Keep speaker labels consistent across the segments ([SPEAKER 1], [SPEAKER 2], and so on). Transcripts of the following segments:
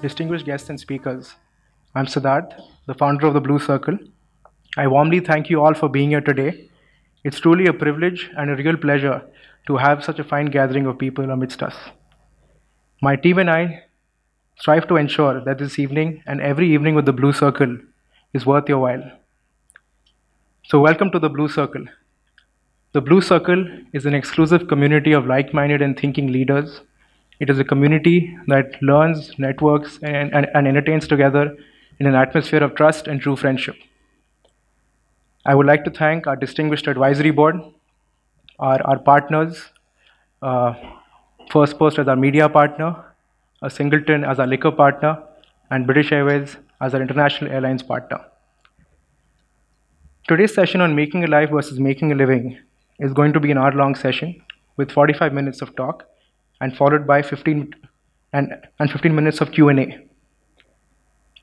[SPEAKER 1] distinguished guests and speakers. I'm Siddharth, the founder of the Blue Circle. I warmly thank you all for being here today. It's truly a privilege and a real pleasure to have such a fine gathering of people amidst us. My team and I strive to ensure that this evening and every evening with the Blue Circle is worth your while. So, welcome to the Blue Circle. The Blue Circle is an exclusive community of like minded and thinking leaders. It is a community that learns, networks, and entertains together in an atmosphere of trust and true friendship. I would like to thank our distinguished advisory board, our partners, uh, First Post as our media partner, Singleton as our liquor partner, and British Airways as our international airlines partner. Today's session on making a life versus making a living is going to be an hour-long session with 45 minutes of talk and followed by 15 minutes of Q&A.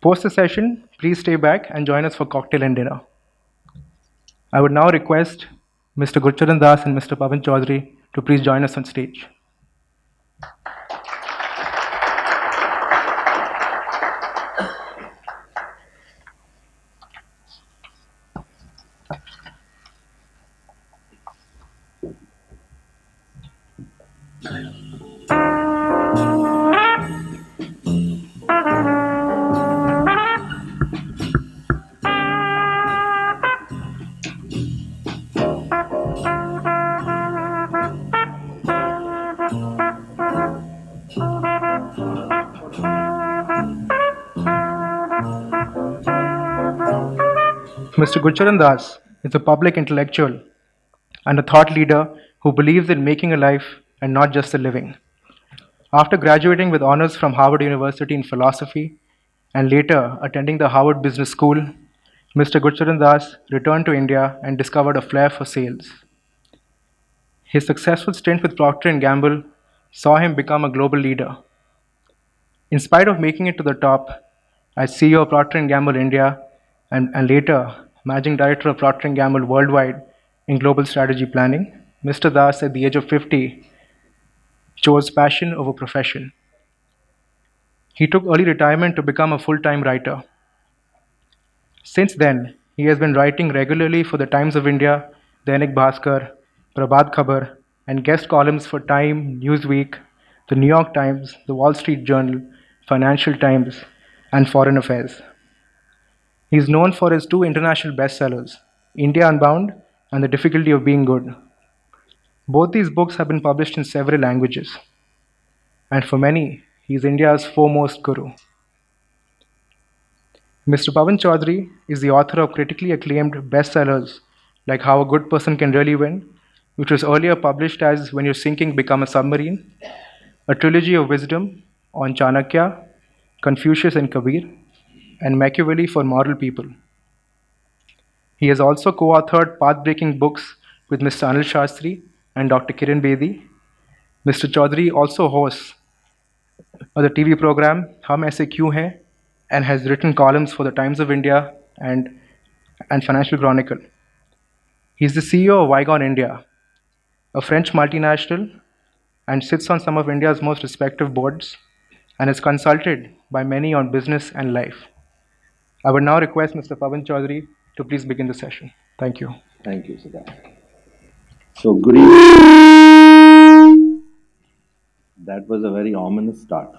[SPEAKER 1] Post the session, please stay back and join us for cocktail and dinner. I would now request Mr. Gurcharan Das and Mr. Pavan Choudary to please join us on stage. Mr. Gurcharan Das is a public intellectual and a thought leader who believes in making a life and not just a living. After graduating with honors from Harvard University in philosophy and later attending the Harvard Business School, Mr. Gurcharan Das returned to India and discovered a flair for sales. His successful stint with Procter & Gamble saw him become a global leader. In spite of making it to the top as CEO of Procter & Gamble India and later Managing Director of Procter & Gamble Worldwide in Global Strategy Planning, Mr. Das at the age of 50 chose passion over profession. He took early retirement to become a full-time writer. Since then, he has been writing regularly for the Times of India, Dainik Bhaskar, Prabhat Khabar, and guest columns for Time, Newsweek, the New York Times, the Wall Street Journal, Financial Times, and Foreign Affairs. He is known for his two international bestsellers, India Unbound and The Difficulty of Being Good. Both these books have been published in several languages, and for many, he is India's foremost guru. Mr. Pavan Choudary is the author of critically acclaimed bestsellers like How a Good Person Can Really Win, which was earlier published as When You're Sinking, Become a Submarine, a trilogy of wisdom on Chanakya, Confucius and Kabir, and Machiavelli for Moral People. He has also co-authored path-breaking books with Mr. Anil Shastri and Dr. Kiran Bedi. Mr. Choudary also hosts the TV program Hum Aise Kyun Hain and has written columns for the Times of India and Financial Chronicle. He is the CEO of Wygon India, a French multinational, and sits on some of India's most respected boards and is consulted by many on business and life. I would now request Mr. Pavan Choudary to please begin the session. Thank you.
[SPEAKER 2] Thank you, Siddharth. So, good evening. That was a very ominous start.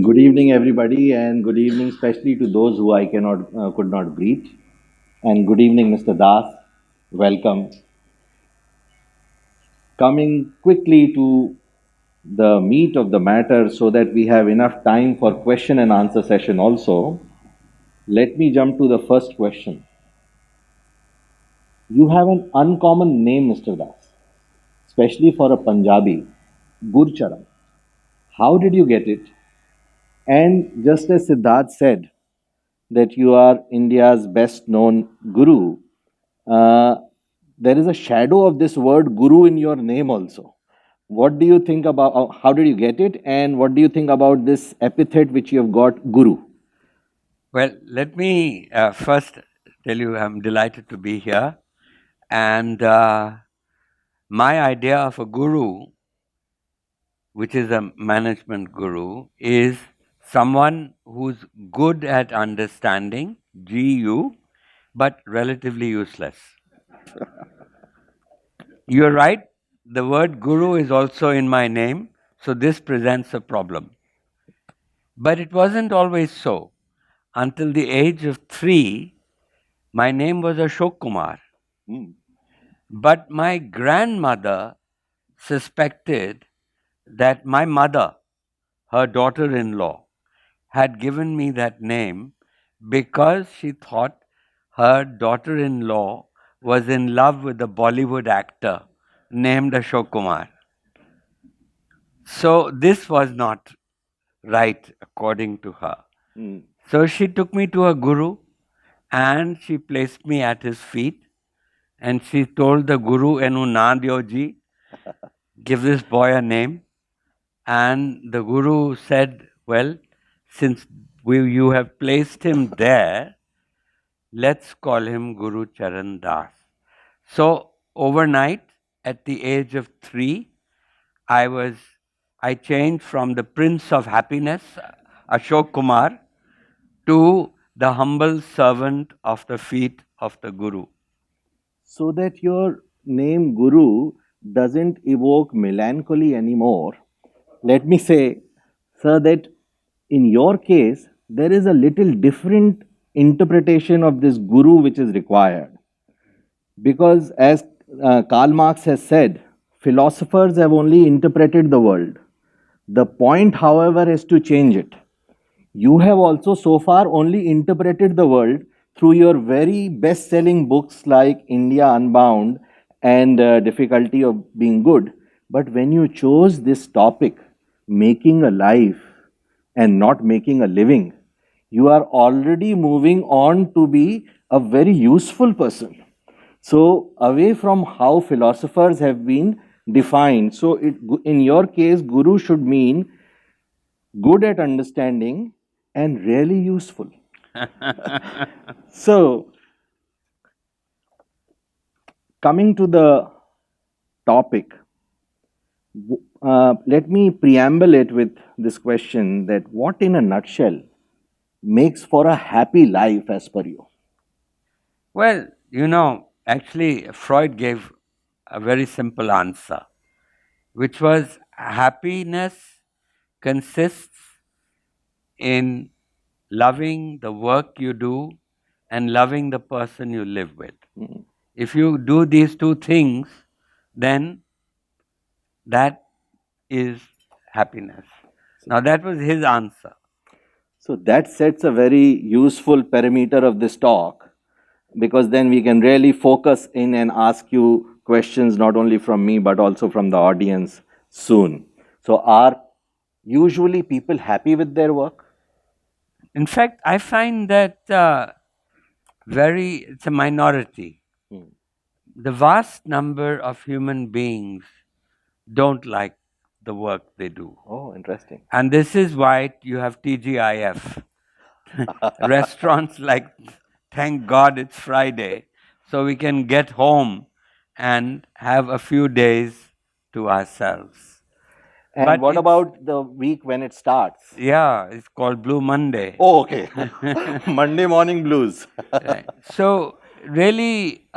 [SPEAKER 2] Good evening, everybody, and good evening, especially to those who I could not greet. And good evening, Mr. Das. Welcome. Coming quickly to the meat of the matter so that we have enough time for question and answer session also, let me jump to the first question. You have an uncommon name, Mr. Das, especially for a Punjabi, Gurcharan. How did you get it? And just as Siddharth said, that you are India's best known guru, there is a shadow of this word guru in your name also. What do you think about, how did you get it? And what do you think about this epithet which you have got, guru?
[SPEAKER 3] Well, let me first tell you I'm delighted to be here. And my idea of a guru, which is a management guru, is someone who's good at understanding, GU, but relatively useless. You're right, the word guru is also in my name, so this presents a problem. But it wasn't always so. Until the age of 3, my name was Ashok Kumar. But my grandmother suspected that my mother, her daughter in law, had given me that name because she thought her daughter in law was in love with a Bollywood actor named Ashok Kumar. So this was not right according to her. So she took me to a guru and she placed me at his feet and she told the guru, Enu Nadyoji, give this boy a name. And the guru said, well, since you have placed him there, let's call him Gurcharan Das. So overnight, at the age of 3, I changed from the Prince of Happiness, Ashok Kumar, to the humble servant of the feet of the Guru.
[SPEAKER 2] So that your name Guru doesn't evoke melancholy anymore, let me say, sir, that in your case, there is a little different interpretation of this Guru which is required. Because as Karl Marx has said, philosophers have only interpreted the world. The point, however, is to change it. You have also so far only interpreted the world through your very best selling books like India Unbound and Difficulty of Being Good. But when you chose this topic, making a life and not making a living, you are already moving on to be a very useful person. So, away from how philosophers have been defined, so in your case, Guru should mean good at understanding and really useful. So, coming to the topic, let me preamble it with this question that what in a nutshell makes for a happy life as per you?
[SPEAKER 3] Well, actually, Freud gave a very simple answer, which was happiness consists in loving the work you do and loving the person you live with. If you do these two things, then that is happiness. Now, that was his answer.
[SPEAKER 2] So, that sets a very useful parameter of this talk because then we can really focus in and ask you questions not only from me but also from the audience soon. So, are usually people happy with their work?
[SPEAKER 3] In fact, I find that it's a minority. The vast number of human beings don't like the work they do.
[SPEAKER 2] Oh, interesting.
[SPEAKER 3] And this is why you have TGIF. Restaurants like, thank God it's Friday, so we can get home and have a few days to ourselves.
[SPEAKER 2] And
[SPEAKER 3] But
[SPEAKER 2] what about the week when it starts?
[SPEAKER 3] Yeah, it's called Blue Monday.
[SPEAKER 2] Oh, okay. Monday morning blues.
[SPEAKER 3] Right. So really,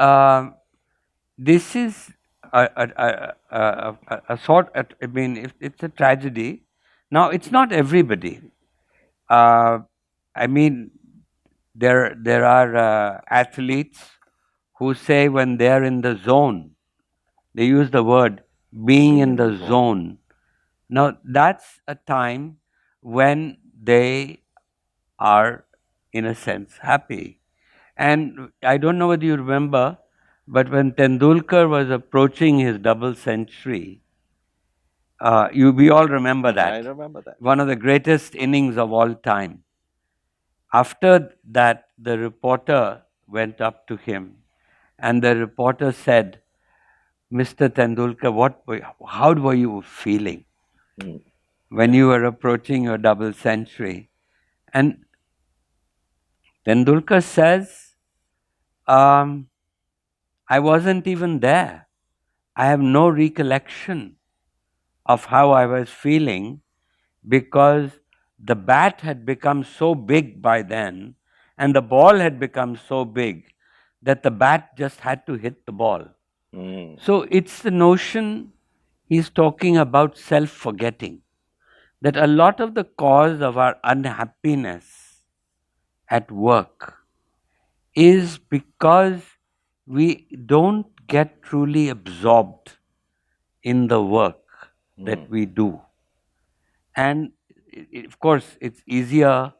[SPEAKER 3] this is a sort. I mean, it's a tragedy. Now, it's not everybody. I mean, there are athletes who say when they're in the zone, they use the word being in the zone. Now, that's a time when they are, in a sense, happy. And I don't know whether you remember, but when Tendulkar was approaching his double century, we all remember that.
[SPEAKER 2] I remember that.
[SPEAKER 3] One of the greatest innings of all time. After that, the reporter went up to him and the reporter said, Mr. Tendulkar, how were you feeling when you were approaching your double century? And Tendulkar says, I wasn't even there. I have no recollection of how I was feeling because the bat had become so big by then, and the ball had become so big that the bat just had to hit the ball. So it's the notion he's talking about self forgetting, that a lot of the cause of our unhappiness at work is because we don't get truly absorbed in the work that we do. And of course, it's easier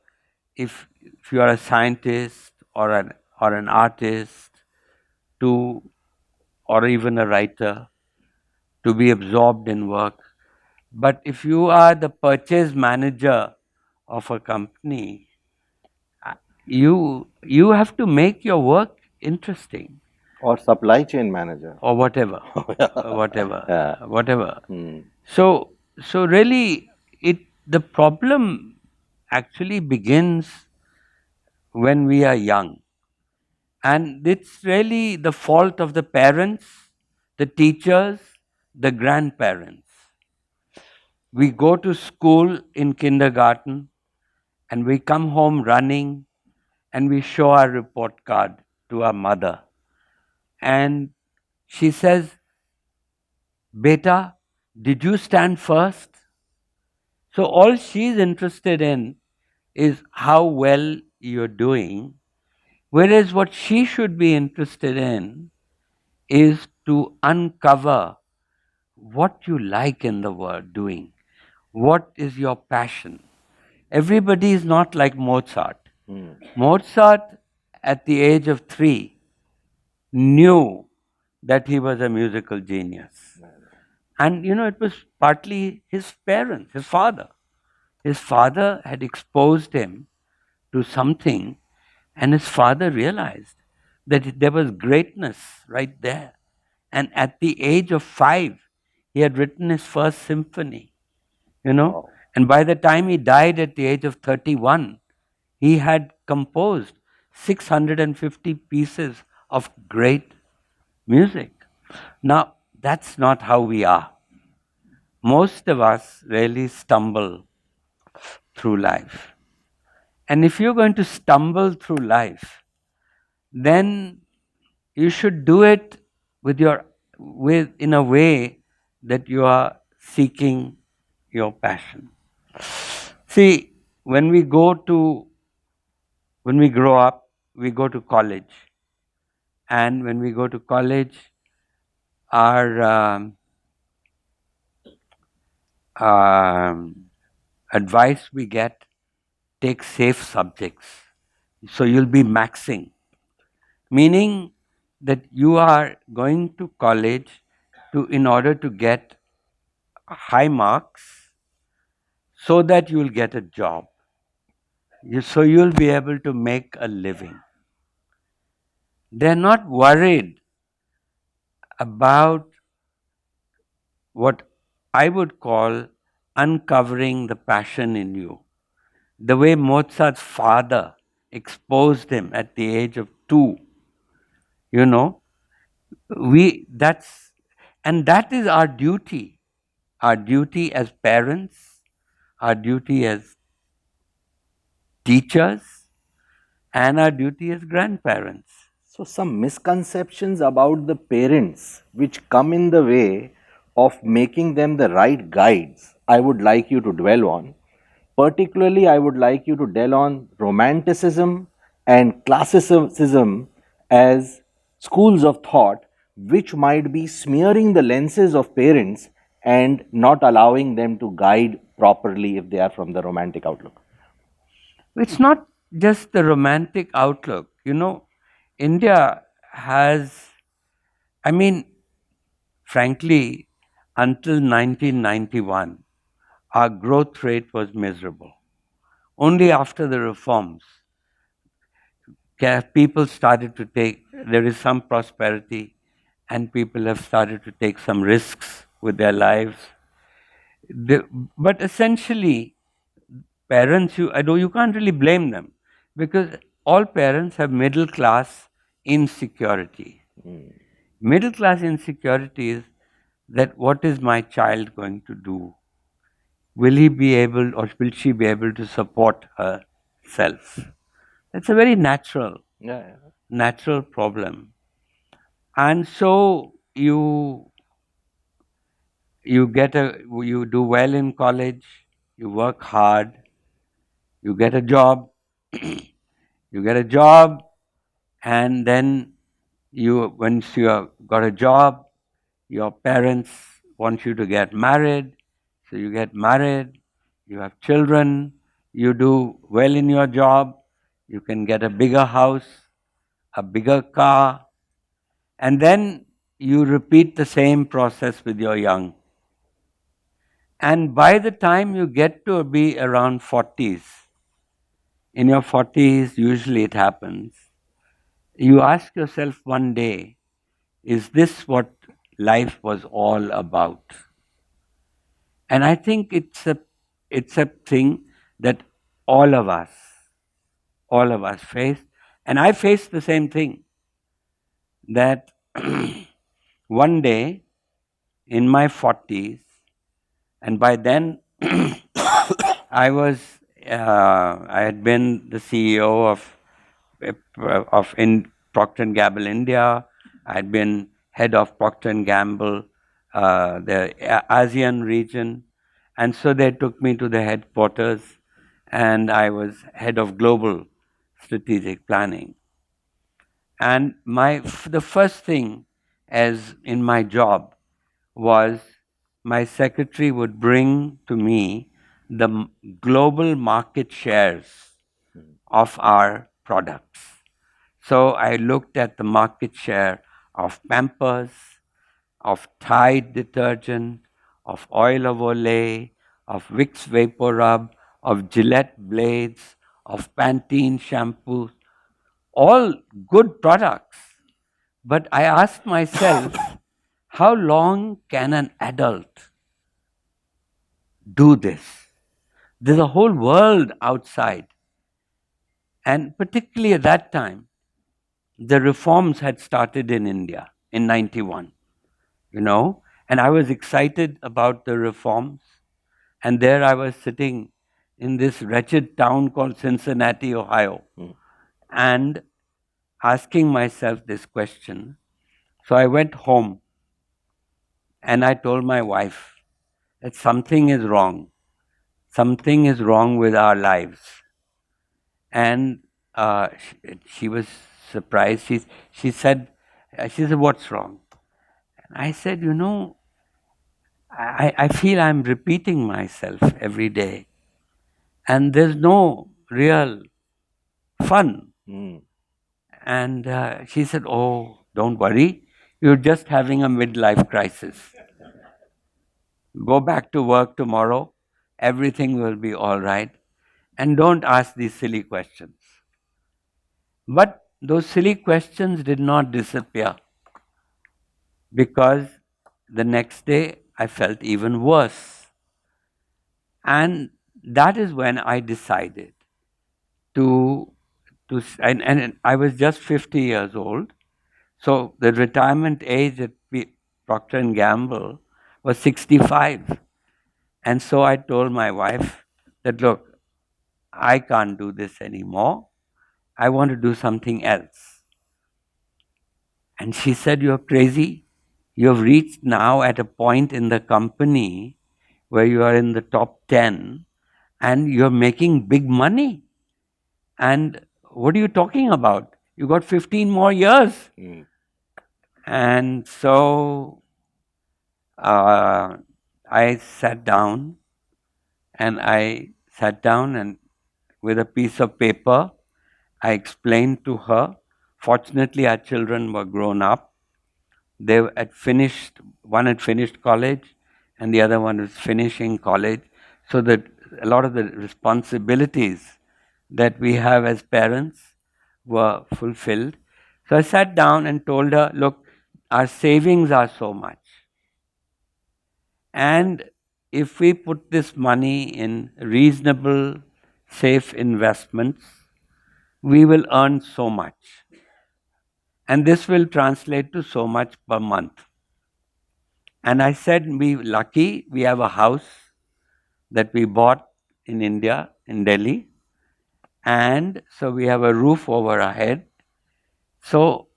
[SPEAKER 3] if you are a scientist or an artist to, or even a writer, to be absorbed in work. But if you are the purchase manager of a company, you have to make your work interesting,
[SPEAKER 2] Or supply chain manager.
[SPEAKER 3] or whatever, whatever,
[SPEAKER 2] Yeah.
[SPEAKER 3] whatever. So really, the problem actually begins when we are young, and it's really the fault of the parents, the teachers, the grandparents. We go to school in kindergarten, and we come home running, and we show our report card to our mother, and she says, "Beta, did you stand first?" So all she's interested in is how well you're doing, whereas what she should be interested in is to uncover what you like in the world doing. What is your passion? Everybody is not like Mozart. Mozart, at the age of 3, knew that he was a musical genius. And it was partly his parents, his father. His father had exposed him to something, and his father realized that there was greatness right there. And at the age of 5, he had written his first symphony. And by the time he died at the age of 31, he had composed 650 pieces of great music. Now, that's not how we are. Most of us really stumble through life. And if you're going to stumble through life, then you should do it in a way that you are seeking your passion. See, when we grow up, we go to college. And when we go to college, our advice we get, take safe subjects. So you'll be maxing, meaning that you are going to college in order to get high marks so that you'll get a job. So you'll be able to make a living. They're not worried about what I would call uncovering the passion in you. The way Mozart's father exposed him at the age of 2, you know, that is our duty. Our duty as parents, our duty as teachers, and our duty as grandparents.
[SPEAKER 2] So, some misconceptions about the parents which come in the way of making them the right guides, I would like you to dwell on. Particularly, I would like you to dwell on romanticism and classicism as schools of thought which might be smearing the lenses of parents and not allowing them to guide properly if they are from the romantic outlook.
[SPEAKER 3] It's not just the romantic outlook. India has, frankly, until 1991, our growth rate was miserable. Only after the reforms, people started to there is some prosperity, and people have started to take some risks with their lives. But essentially, parents, you can't really blame them, because all parents have middle class insecurity. Middle class insecurity is that what is my child going to do will he be able or will she be able to support herself? It's a very
[SPEAKER 2] Yeah.
[SPEAKER 3] natural problem. And so you do well in college, you work hard, you get a job, you get a job, and then once you have got a job, your parents want you to get married, so you get married, you have children, you do well in your job, you can get a bigger house, a bigger car, and then you repeat the same process with your young. And by the time you get to be around 40s, in your 40s, usually it happens, you ask yourself one day, is this what life was all about? And I think it's a thing that all of us, all of us face. And I faced the same thing that one day in my 40s, and by then I had been the CEO of in Procter and Gamble India. I had been head of Procter and Gamble, the ASEAN region, and so they took me to the headquarters, and I was head of global strategic planning. And the first thing, as in my job, was my secretary would bring to me the global market shares of our products. So I looked at the market share of Pampers, of Tide detergent, of Oil of Olay, of Vicks Vapor Rub, of Gillette blades, of Pantene shampoo, all good products. But I asked myself, how long can an adult do this? There's a whole world outside. And particularly at that time, the reforms had started in India in 91, and I was excited about the reforms. And there I was sitting in this wretched town called Cincinnati, Ohio, and asking myself this question. So I went home and I told my wife that something is wrong. Something is wrong with our lives. And she was surprised. She said, what's wrong? And I said, I feel I'm repeating myself every day. And there's no real fun. And she said, oh, don't worry. You're just having a midlife crisis. Go back to work tomorrow. Everything will be all right. And don't ask these silly questions. But those silly questions did not disappear, because the next day I felt even worse. And that is when I decided and I was just 50 years old. So the retirement age at Procter and Gamble was 65. And so I told my wife that, look, I can't do this anymore. I want to do something else. And she said, you're crazy. You have reached now at a point in the company where you are in the top 10 and you're making big money. And what are you talking about? You got 15 more years. And so I sat down and with a piece of paper, I explained to her. Fortunately, our children were grown up. One had finished college and the other one was finishing college. So that a lot of the responsibilities that we have as parents were fulfilled. So I sat down and told her, look, our savings are so much. And if we put this money in reasonable, safe investments, we will earn so much. And this will translate to so much per month. And I said, we're lucky, we have a house that we bought in India, in Delhi. And so we have a roof over our head. So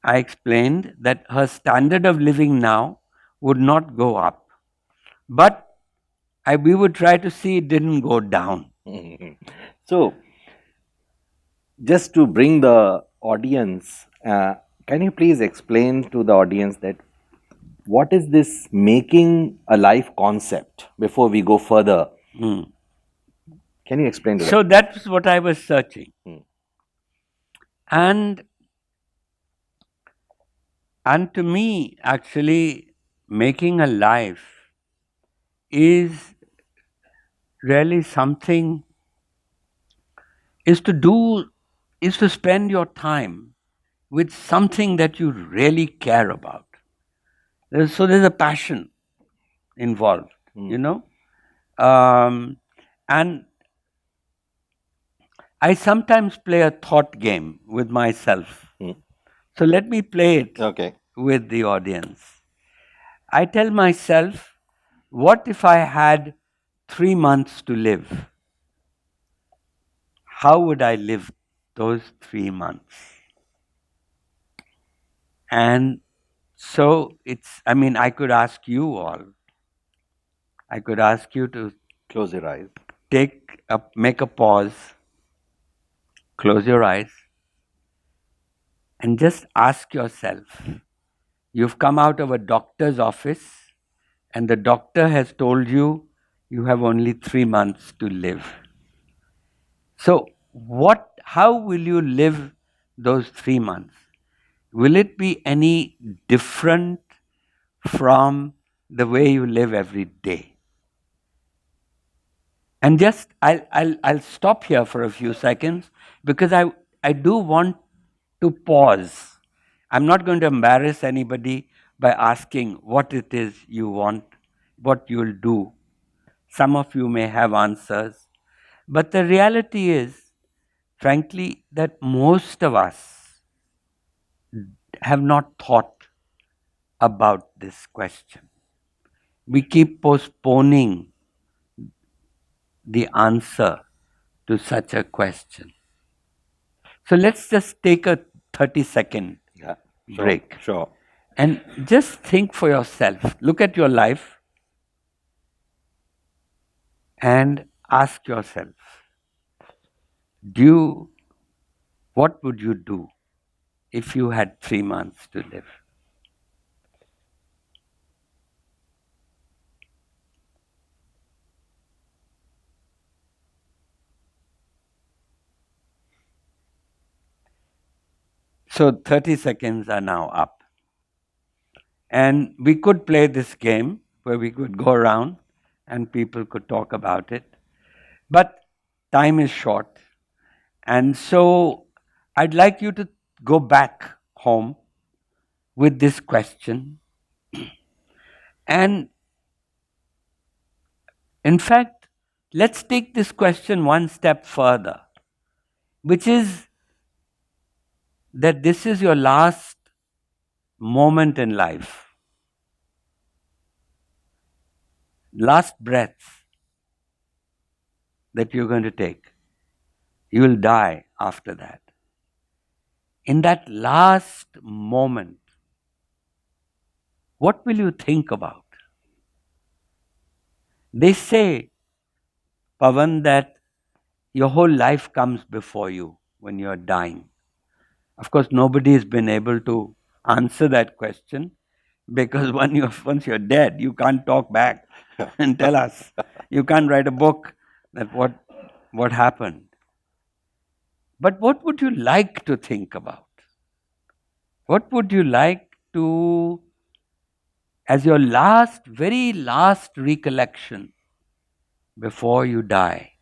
[SPEAKER 3] I explained that her standard of living now would not go up. But we would try to see it didn't go down.
[SPEAKER 2] So, just to bring the audience, can you please explain to the audience that what is this making a life concept before we go further? Can you explain to
[SPEAKER 3] So
[SPEAKER 2] that?
[SPEAKER 3] that's what I was searching. And to me, actually, making a life is really something, is to spend your time with something that you really care about. So there's a passion involved, you know. And I sometimes play a thought game with myself. So let me play it
[SPEAKER 2] Okay.
[SPEAKER 3] with the audience. I tell myself, what if I had 3 months to live? How would I live those 3 months? And so I could ask you all, I could ask you to
[SPEAKER 2] Close your eyes.
[SPEAKER 3] make a pause, close your eyes, and just ask yourself, you've come out of a doctor's office, and the doctor has told you you have only 3 months to live. So, how will you live those 3 months? Will it be any different from the way you live every day? And just I'll stop here for a few seconds because I do want to pause. I'm not going to embarrass anybody by asking what it is you want, what you'll do. Some of you may have answers, but the reality is, frankly, that most of us have not thought about this question. We keep postponing the answer to such a question. So let's just take a 30-second break.
[SPEAKER 2] Sure.
[SPEAKER 3] And just think for yourself. Look at your life and ask yourself, what would you do if you had 3 months to live? So 30 seconds are now up. And we could play this game where we could go around and people could talk about it. But time is short. And so I'd like you to go back home with this question. And in fact, let's take this question one step further, which is that this is your last moment in life, last breath that you're going to take. You will die after that. In that last moment, what will you think about? They say, Pavan, that your whole life comes before you when you're dying. Of course, nobody has been able to answer that question because once you're dead, you can't talk back and tell us. You can't write a book that what happened. But what would you like to think about? What would you like to, as your very last recollection before you die?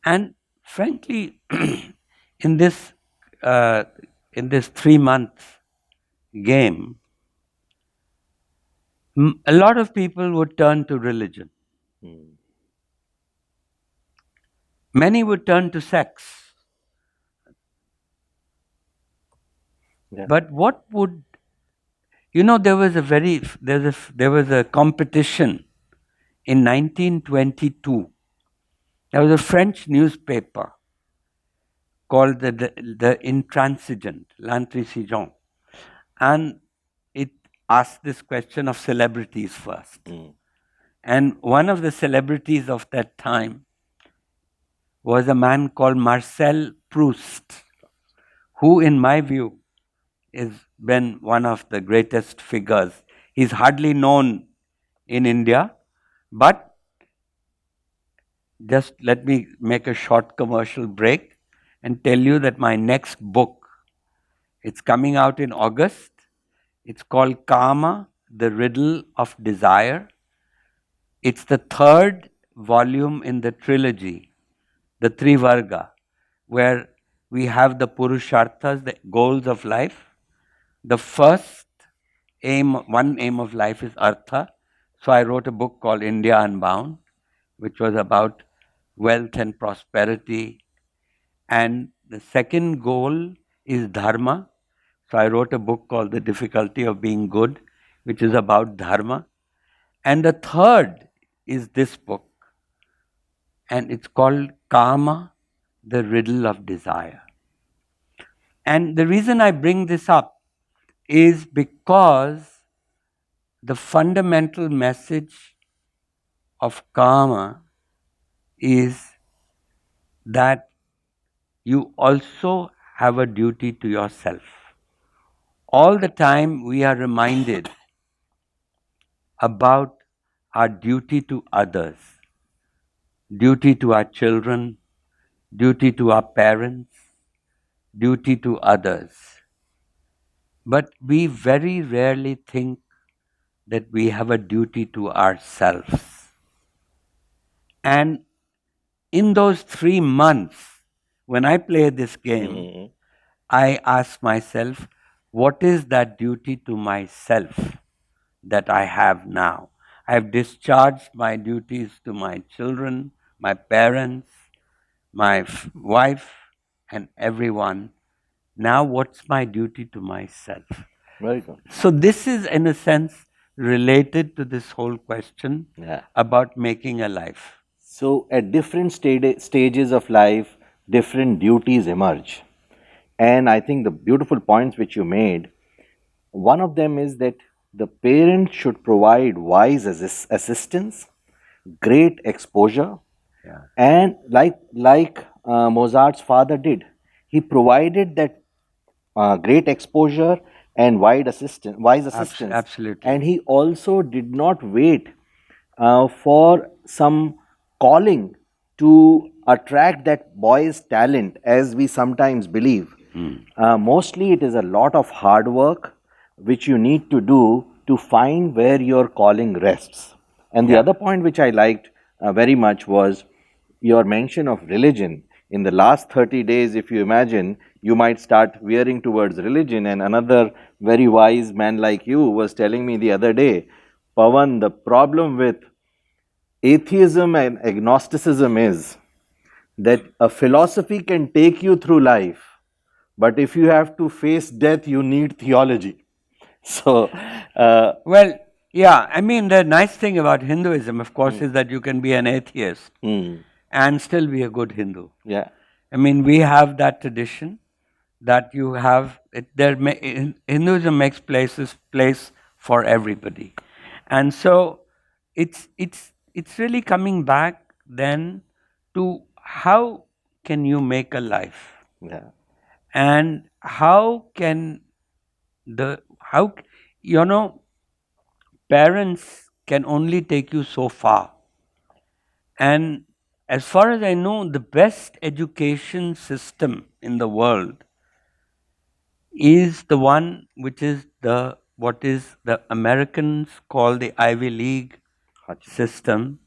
[SPEAKER 3] And frankly, in this 3 month game, a lot of people would turn to religion. Many would turn to sex.
[SPEAKER 2] Yeah.
[SPEAKER 3] But what would, there was a competition in 1922. There was a French newspaper called the Intransigent, L'Intransigeant, and it asked this question of celebrities first. And one of the celebrities of that time was a man called Marcel Proust, who, in my view, has been one of the greatest figures. He's hardly known in India, but just let me make a short commercial break and tell you that my next book, it's coming out in August. It's called Karma, the Riddle of Desire. It's the third volume in the trilogy, the Trivarga, where we have the Purusharthas, the goals of life. The first one aim of life is Artha. So I wrote a book called India Unbound, which was about wealth and prosperity. And the second goal is Dharma. So I wrote a book called The Difficulty of Being Good, which is about Dharma. And the third is this book, and it's called Karma, the Riddle of Desire. And the reason I bring this up is because the fundamental message of karma is that you also have a duty to yourself. All the time we are reminded about our duty to others, duty to our children, duty to our parents, duty to others. But we very rarely think that we have a duty to ourselves. And in those 3 months, when I play this game, I ask myself, what is that duty to myself that I have now? I have discharged my duties to my children, my parents, my wife, and everyone. Now, what's my duty to myself?
[SPEAKER 2] Very good.
[SPEAKER 3] So, this is, in a sense, related to this whole question about making a life.
[SPEAKER 2] So, at different stages of life, different duties emerge. And I think the beautiful points which you made, one of them is that the parent should provide wise assistance, great exposure, and like Mozart's father did, he provided that great exposure and wise assistance.
[SPEAKER 3] Absolutely.
[SPEAKER 2] And he also did not wait for some calling to attract that boy's talent, as we sometimes believe. Mostly, it is a lot of hard work which you need to do to find where your calling rests. And the other point which I liked very much was your mention of religion. In the last 30 days, if you imagine, you might start veering towards religion. And another very wise man like you was telling me the other day, Pavan, the problem with atheism and agnosticism is that a philosophy can take you through life, but if you have to face death, you need theology. So,
[SPEAKER 3] well, yeah, I mean, the nice thing about Hinduism, of course, is that you can be an atheist and still be a good Hindu.
[SPEAKER 2] Yeah.
[SPEAKER 3] I mean, we have that tradition that you have, Hinduism makes place for everybody. And so it's really coming back then to how can you make a life?
[SPEAKER 2] Yeah.
[SPEAKER 3] And how can parents can only take you so far. And as far as I know, the best education system in the world is the one which is what is the Americans call the Ivy League system,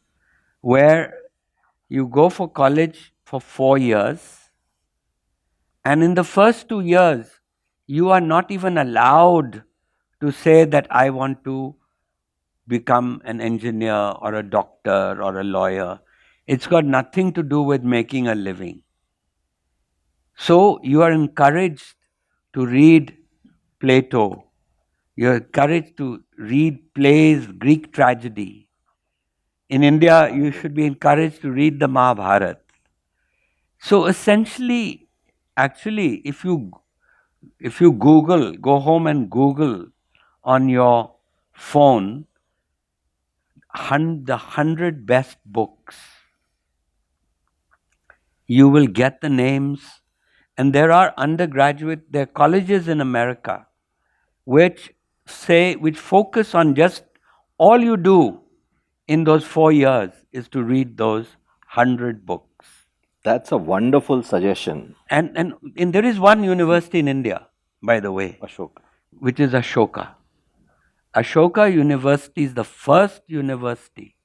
[SPEAKER 3] where you go for college for 4 years, and in the first 2 years, you are not even allowed to say that I want to become an engineer or a doctor or a lawyer. It's got nothing to do with making a living. So you are encouraged to read Plato. You're encouraged to read plays, Greek tragedy. In India, you should be encouraged to read the Mahabharata. So essentially, actually, if you Google, go home and Google on your phone the 100 best books, you will get the names. And there are there are colleges in America which focus on just all you do in those 4 years is to read those 100 books.
[SPEAKER 2] That's a wonderful suggestion,
[SPEAKER 3] And there is one university in India, by the way,
[SPEAKER 2] Ashok.
[SPEAKER 3] which is Ashoka. Ashoka University is the first university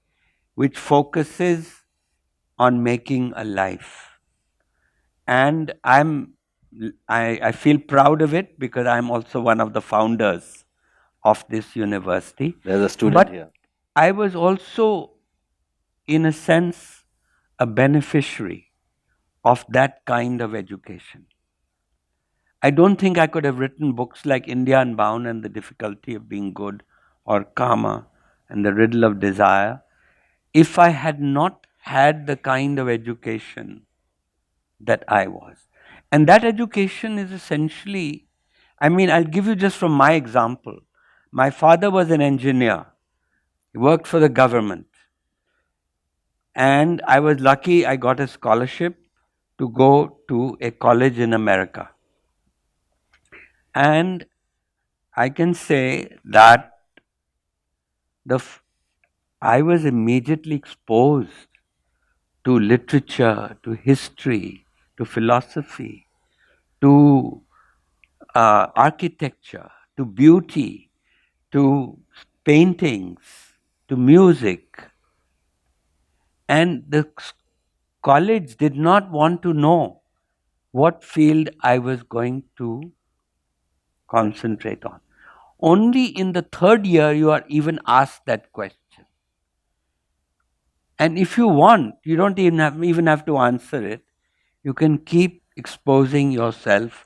[SPEAKER 3] which focuses on making a life. And I feel proud of it because I'm also one of the founders of this university.
[SPEAKER 2] There's a student
[SPEAKER 3] But
[SPEAKER 2] here.
[SPEAKER 3] I was also, in a sense, a beneficiary of that kind of education. I don't think I could have written books like India Unbound and The Difficulty of Being Good or Karma and The Riddle of Desire if I had not had the kind of education that I was. And that education is essentially, I'll give you just from my example. My father was an engineer, he worked for the government. And I was lucky I got a scholarship to go to a college in America. And I can say that I was immediately exposed to literature, to history, to philosophy, to architecture, to beauty, to paintings, to music. And the college did not want to know what field I was going to concentrate on. Only in the third year you are even asked that question. And if you want, you don't even have to answer it. You can keep exposing yourself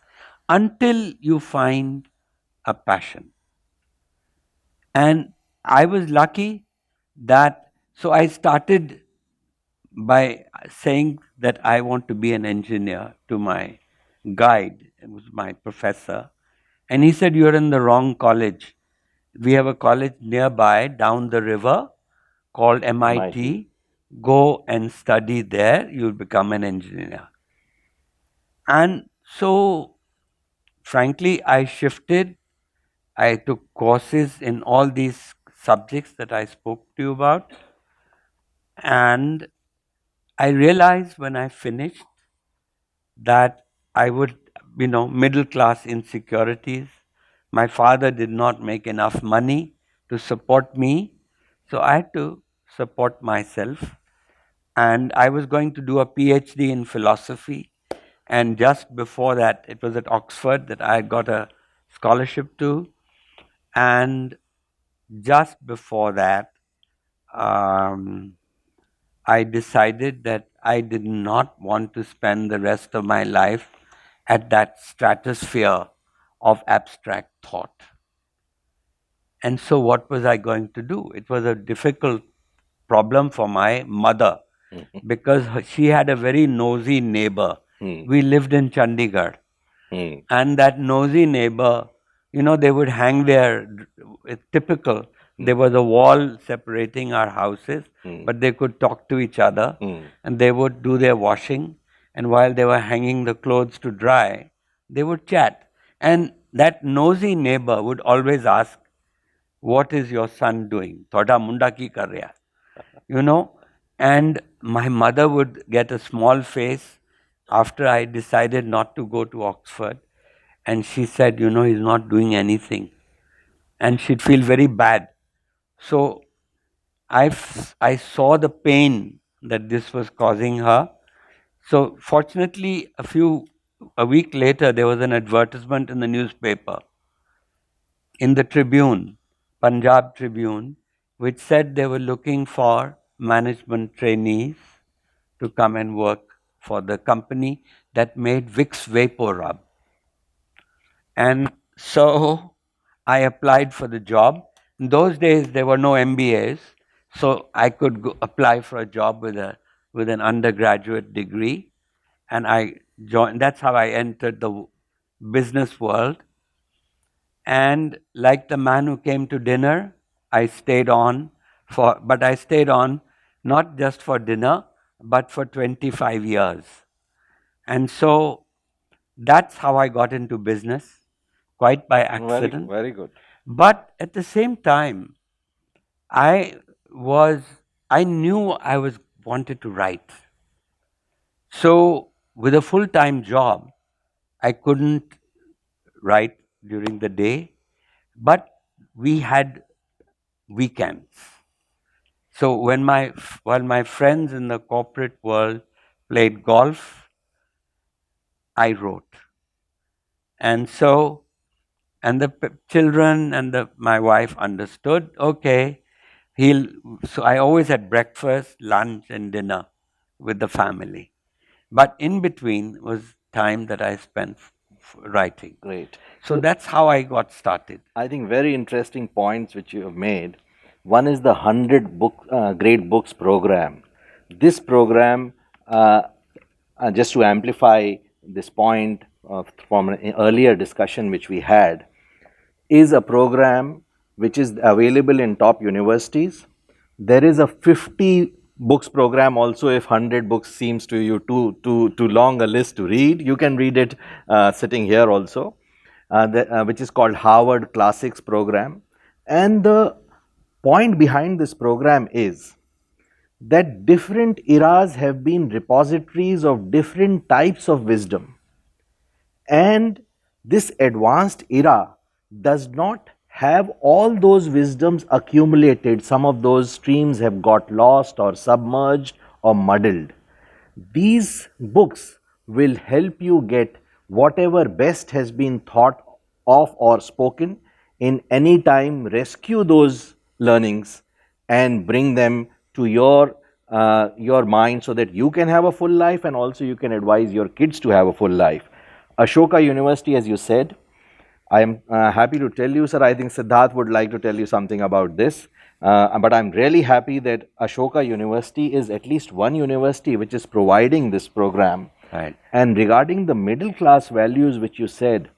[SPEAKER 3] until you find a passion. And I was lucky so I started by saying that I want to be an engineer to my guide, it was my professor. And he said, "You're in the wrong college. We have a college nearby down the river called MIT. Go and study there, you'll become an engineer." And so, frankly, I shifted. I took courses in all these subjects that I spoke to you about. And I realized when I finished that I would, middle class insecurities. My father did not make enough money to support me, so I had to support myself. And I was going to do a PhD in philosophy. And just before that, it was at Oxford that I got a scholarship to. And just before that, I decided that I did not want to spend the rest of my life at that stratosphere of abstract thought. And so, what was I going to do? It was a difficult problem for my mother because she had a very nosy neighbor. We lived in Chandigarh. And that nosy neighbor, they would hang it's typical. There was a wall separating our houses, but they could talk to each other and they would do their washing. And while they were hanging the clothes to dry, they would chat. And that nosy neighbor would always ask, "What is your son doing? Thoda munda ki kar raha hai?" And my mother would get a small face after I decided not to go to Oxford. And she said, "He's not doing anything." And she'd feel very bad. So I saw the pain that this was causing her. So fortunately, a week later, there was an advertisement in the newspaper, in the Tribune, Punjab Tribune, which said they were looking for management trainees to come and work for the company that made Vicks Vapor Rub. And so I applied for the job. In those days, there were no MBAs. so I could apply for a job with an undergraduate degree, and I joined. That's how I entered the business world. And like the man who came to dinner, I stayed on but I stayed on not just for dinner, but for 25 years. And so that's how I got into business, quite by accident.
[SPEAKER 2] Very good.
[SPEAKER 3] But at the same time, I was, I knew I was wanted to write. So with a full-time job, I couldn't write during the day, but we had weekends. So while my friends in the corporate world played golf, I wrote. And so, and the children and my wife understood, okay, he'll, so I always had breakfast, lunch, and dinner with the family. But in between was time that I spent writing.
[SPEAKER 2] Great.
[SPEAKER 3] So that's how I got started.
[SPEAKER 2] I think very interesting points which you have made. One is the 100 great books program. This program, just to amplify this point from an earlier discussion which we had, is a program which is available in top universities. There is a 50 books program also. If 100 books seems to you too long a list to read, you can read it sitting here also, which is called Harvard Classics program. And the point behind this program is that different eras have been repositories of different types of wisdom. And this advanced era does not have all those wisdoms accumulated. Some of those streams have got lost or submerged or muddled. These books will help you get whatever best has been thought of or spoken in any time, rescue those learnings and bring them to your mind so that you can have a full life and also you can advise your kids to have a full life. Ashoka University, as you said, I am happy to tell you, sir, I think Siddharth would like to tell you something about this. But I'm really happy that Ashoka University is at least one university which is providing this program.
[SPEAKER 3] Right.
[SPEAKER 2] And regarding the middle class values which you said,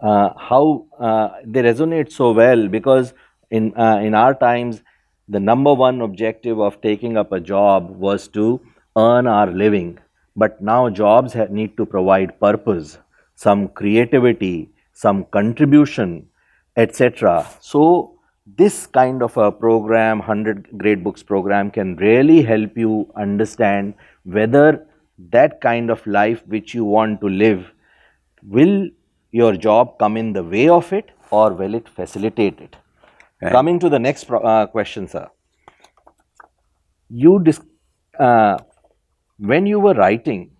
[SPEAKER 2] how they resonate so well, because in our times, the number one objective of taking up a job was to earn our living. But now jobs need to provide purpose, some creativity, some contribution, etc. So this kind of a program, 100 Great Books program, can really help you understand whether that kind of life which you want to live, will your job come in the way of it or will it facilitate it?
[SPEAKER 3] Right.
[SPEAKER 2] Coming to the next question, sir. You when you were writing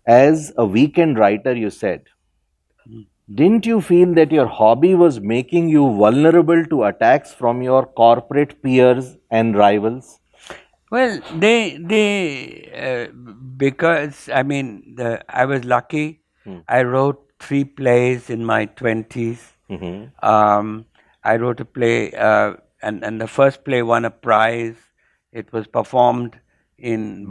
[SPEAKER 2] as a weekend writer, you said, didn't you feel that your hobby was making you vulnerable to attacks from your corporate peers and rivals?
[SPEAKER 3] Well, because I mean, I was lucky. I wrote 3 plays in my 20s. I wrote a play, and the first play won a prize. It was performed in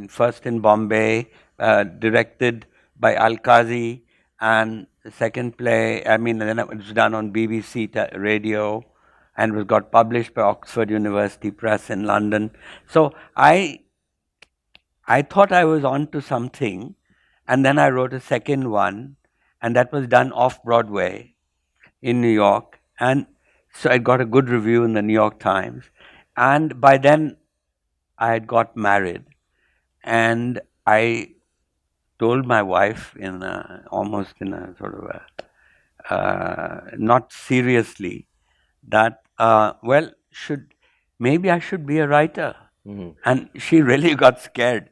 [SPEAKER 3] first in Bombay, directed by Al-Qazi, and the second play, I mean, then it was done on BBC radio, and was got published by Oxford University Press in London. So I thought I was on to something, and then I wrote a second one, and that was done off Broadway in New York, and so it got a good review in the New York Times. And by then, I had got married, and I told my wife almost in a sort of not seriously, that well, maybe I should be a writer. And she really got scared.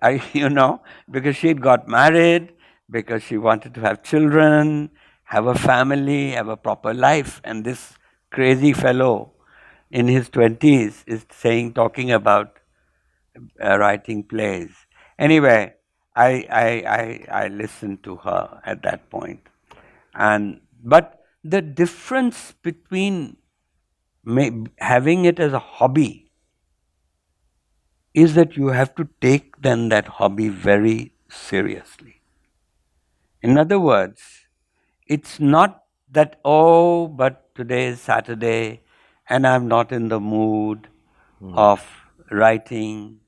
[SPEAKER 3] Because she'd got married, because she wanted to have children, have a family, have a proper life, and this crazy fellow in his 20s is talking about writing plays. Anyway, I listened to her at that point. But the difference between having it as a hobby is that you have to take then that hobby very seriously. In other words, it's not that, oh, but today is Saturday and I'm not in the mood of writing.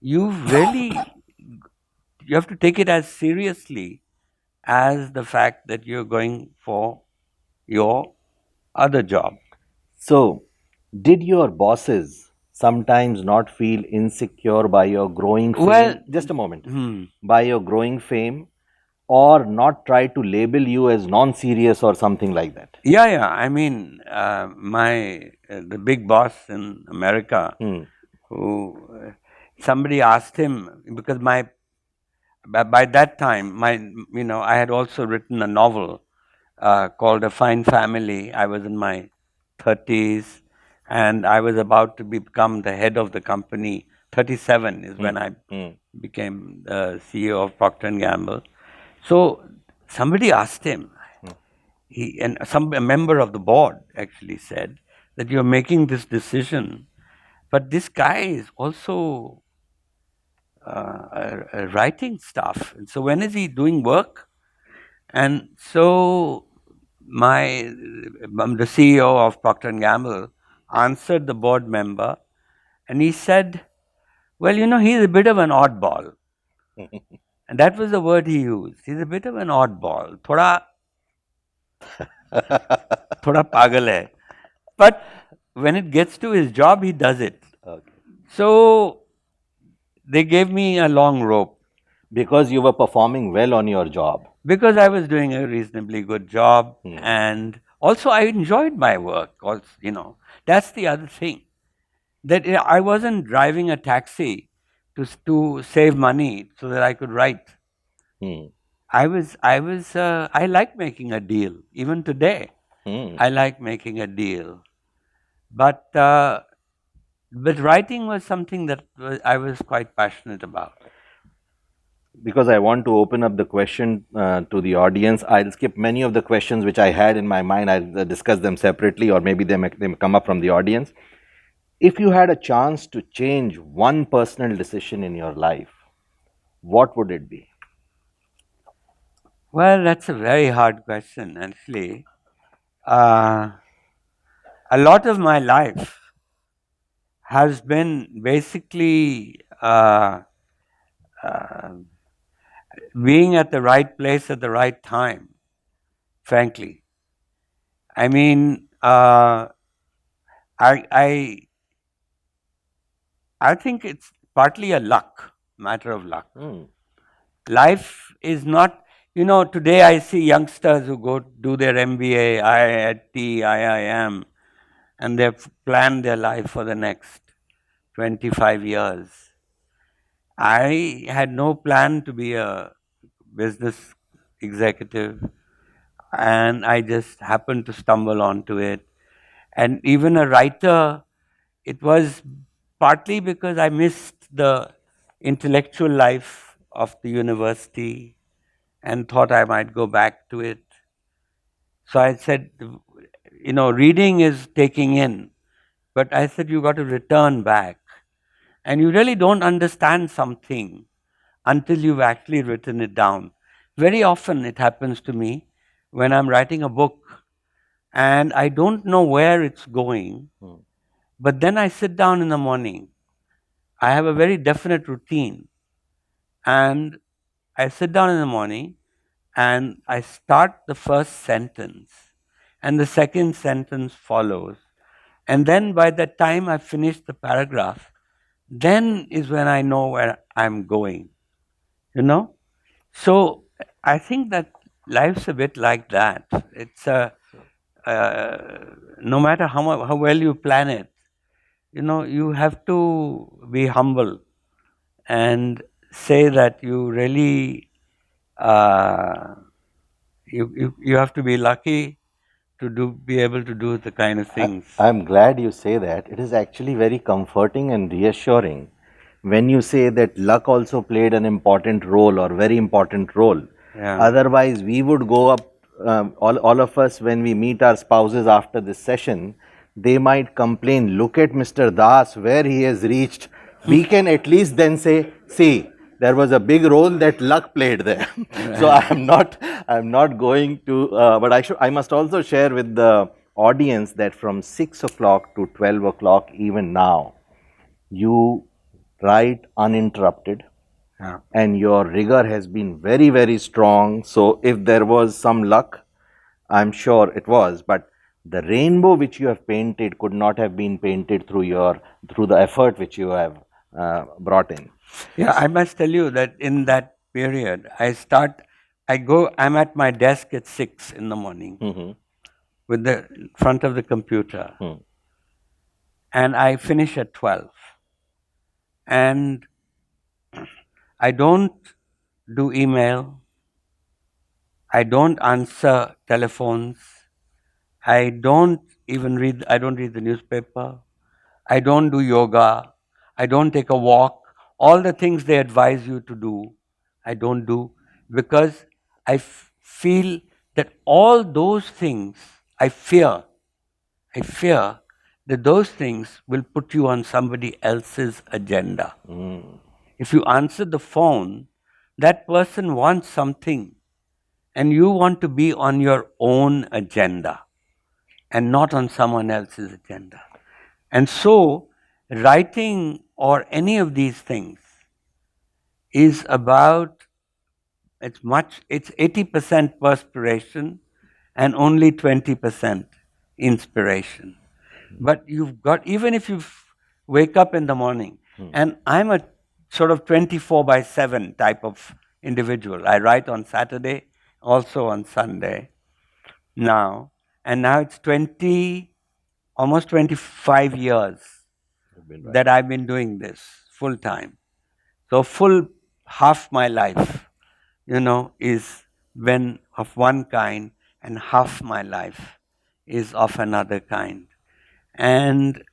[SPEAKER 3] You really, you have to take it as seriously as the fact that you're going for your other job.
[SPEAKER 2] So, did your bosses sometimes not feel insecure by your growing
[SPEAKER 3] Well,
[SPEAKER 2] fame? Just a moment. By your growing fame, or not try to label you as non-serious or something like that?
[SPEAKER 3] yeah. I mean, the big boss in America, who somebody asked him because by that time I had also written a novel called A Fine Family. I was in my 30s and I was about to become the head of the company. 37 is when I became the CEO of Procter and Gamble. So somebody asked him, a member of the board actually said that you're making this decision, but this guy is also writing stuff. And so when is he doing work? And so the CEO of Procter and Gamble answered the board member, and he said, "Well, he's a bit of an oddball." And that was the word he used. He's a bit of an oddball. Thoda pagal hai. But when it gets to his job, he does it.
[SPEAKER 2] Okay.
[SPEAKER 3] So they gave me a long rope.
[SPEAKER 2] Because you were performing well on your job.
[SPEAKER 3] Because I was doing a reasonably good job, and also I enjoyed my work. Also, that's the other thing, that I wasn't driving a taxi to save money so that I could write. I like making a deal. Even today, I like making a deal. But writing was something that I was quite passionate about.
[SPEAKER 2] Because I want to open up the question to the audience, I'll skip many of the questions which I had in my mind. I'll discuss them separately, or maybe they may come up from the audience. If you had a chance to change one personal decision in your life, what would it be?
[SPEAKER 3] Well, that's a very hard question, actually. A lot of my life has been basically being at the right place at the right time, frankly. I mean, I think it's partly a matter of luck. Life is not, today I see youngsters who go do their MBA, IIT, IIM, and they've planned their life for the next 25 years. I had no plan to be a business executive, and I just happened to stumble onto it. And even a writer, it was partly because I missed the intellectual life of the university and thought I might go back to it. So I said, reading is taking in, but I said, you got to return back. And you really don't understand something until you've actually written it down. Very often it happens to me when I'm writing a book and I don't know where it's going, but then I sit down in the morning. I have a very definite routine, and I sit down in the morning and I start the first sentence, and the second sentence follows. And then by the time I finish the paragraph, then is when I know where I'm going. So I think that life's a bit like that. It's no matter how well you plan it, you have to be humble and say that you really you have to be lucky to be able to do the kind of things.
[SPEAKER 2] I'm glad you say that. It is actually very comforting and reassuring when you say that luck also played an important role, or very important role.
[SPEAKER 3] Yeah.
[SPEAKER 2] Otherwise, we would go up, all of us, when we meet our spouses after this session, they might complain, look at Mr. Das, where he has reached. We can at least then say, see, there was a big role that luck played there. So I'm not going to, but I must also share with the audience that from 6 o'clock to 12 o'clock, even now, you write uninterrupted,
[SPEAKER 3] Yeah.
[SPEAKER 2] and your rigor has been very, very strong. So if there was some luck, I'm sure it was, but the rainbow which you have painted could not have been painted through the effort which you have brought in.
[SPEAKER 3] Yeah, I must tell you that in that period, I'm at my desk at 6 in the morning
[SPEAKER 2] Mhm.
[SPEAKER 3] with the front of the computer, and I finish at 12. And I don't do email, I don't answer telephones, I don't I don't read the newspaper, I don't do yoga, I don't take a walk. All the things they advise you to do, I don't do, because feel that all those things, I fear that those things will put you on somebody else's agenda. If you answer the phone, that person wants something and you want to be on your own agenda and not on someone else's agenda. And so, writing or any of these things is about, it's 80% perspiration and only 20% inspiration. But you've got, even if wake up in the morning, and I'm a sort of 24/7 type of individual. I write on Saturday, also on Sunday now, and now it's almost 25 years that I've been doing this full time. So half my life, is been of one kind, and half my life is of another kind. And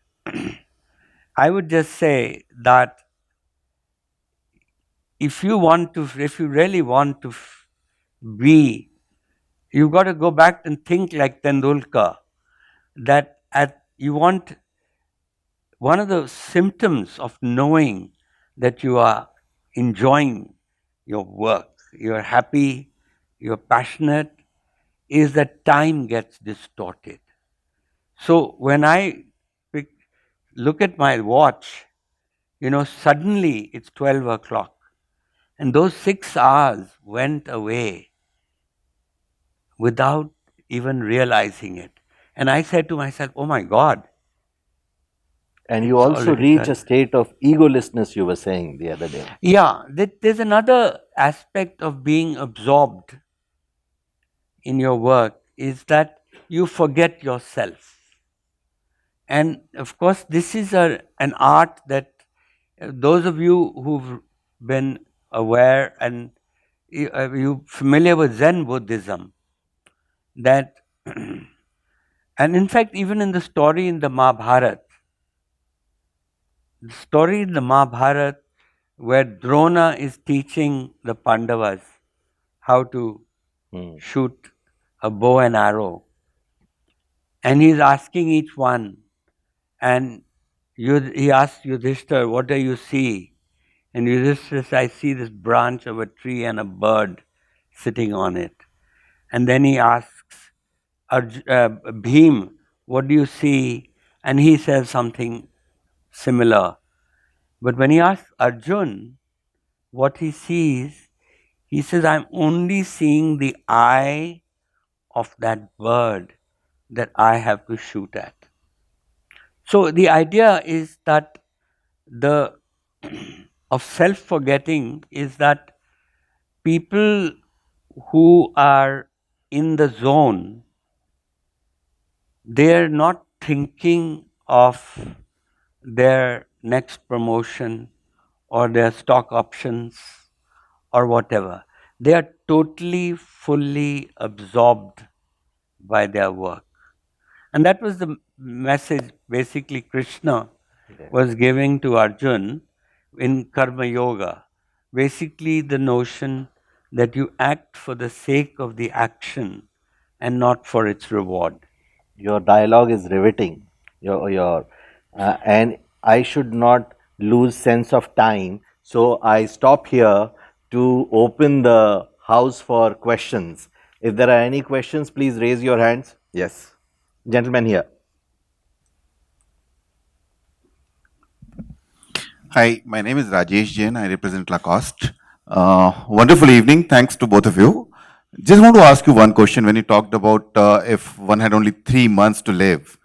[SPEAKER 3] I would just say that if you really want to be, you've got to go back and think like Tendulkar, that you want, one of the symptoms of knowing that you are enjoying your work, you're happy, you're passionate, is that time gets distorted. So when I look at my watch, suddenly it's 12 o'clock. And those 6 hours went away without even realizing it. And I said to myself, oh my God.
[SPEAKER 2] And you
[SPEAKER 3] It's
[SPEAKER 2] also
[SPEAKER 3] already
[SPEAKER 2] reach a
[SPEAKER 3] done.
[SPEAKER 2] state of egolessness, you were saying the other day.
[SPEAKER 3] Yeah, there's another aspect of being absorbed in your work, is that you forget yourself. And of course, this is an art that those of you who've been aware and you familiar with Zen Buddhism, that and in fact, even in the story in the Mahabharata, where Drona is teaching the Pandavas how to shoot a bow and arrow, and he's asking each one, and he asks Yudhishthir, what do you see? And Yudhishthir says, I see this branch of a tree and a bird sitting on it. And then he asks Bhim, what do you see? And he says something similar. But when he asks Arjun what he sees, he says, I'm only seeing the eye of that bird that I have to shoot at. So the idea is that the of self-forgetting is that people who are in the zone, they're not thinking of their next promotion or their stock options or whatever. They are totally, fully absorbed by their work. And that was the message basically Krishna was giving to Arjun in Karma Yoga. Basically, the notion that you act for the sake of the action and not for its reward.
[SPEAKER 2] Your dialogue is riveting. And I should not lose sense of time. So I stop here to open the house for questions. If there are any questions, please raise your hands. Yes, gentlemen here.
[SPEAKER 4] Hi, my name is Rajesh Jain. I represent Lacoste. Wonderful evening. Thanks to both of you. Just want to ask you one question. When you talked about if one had only 3 months to live,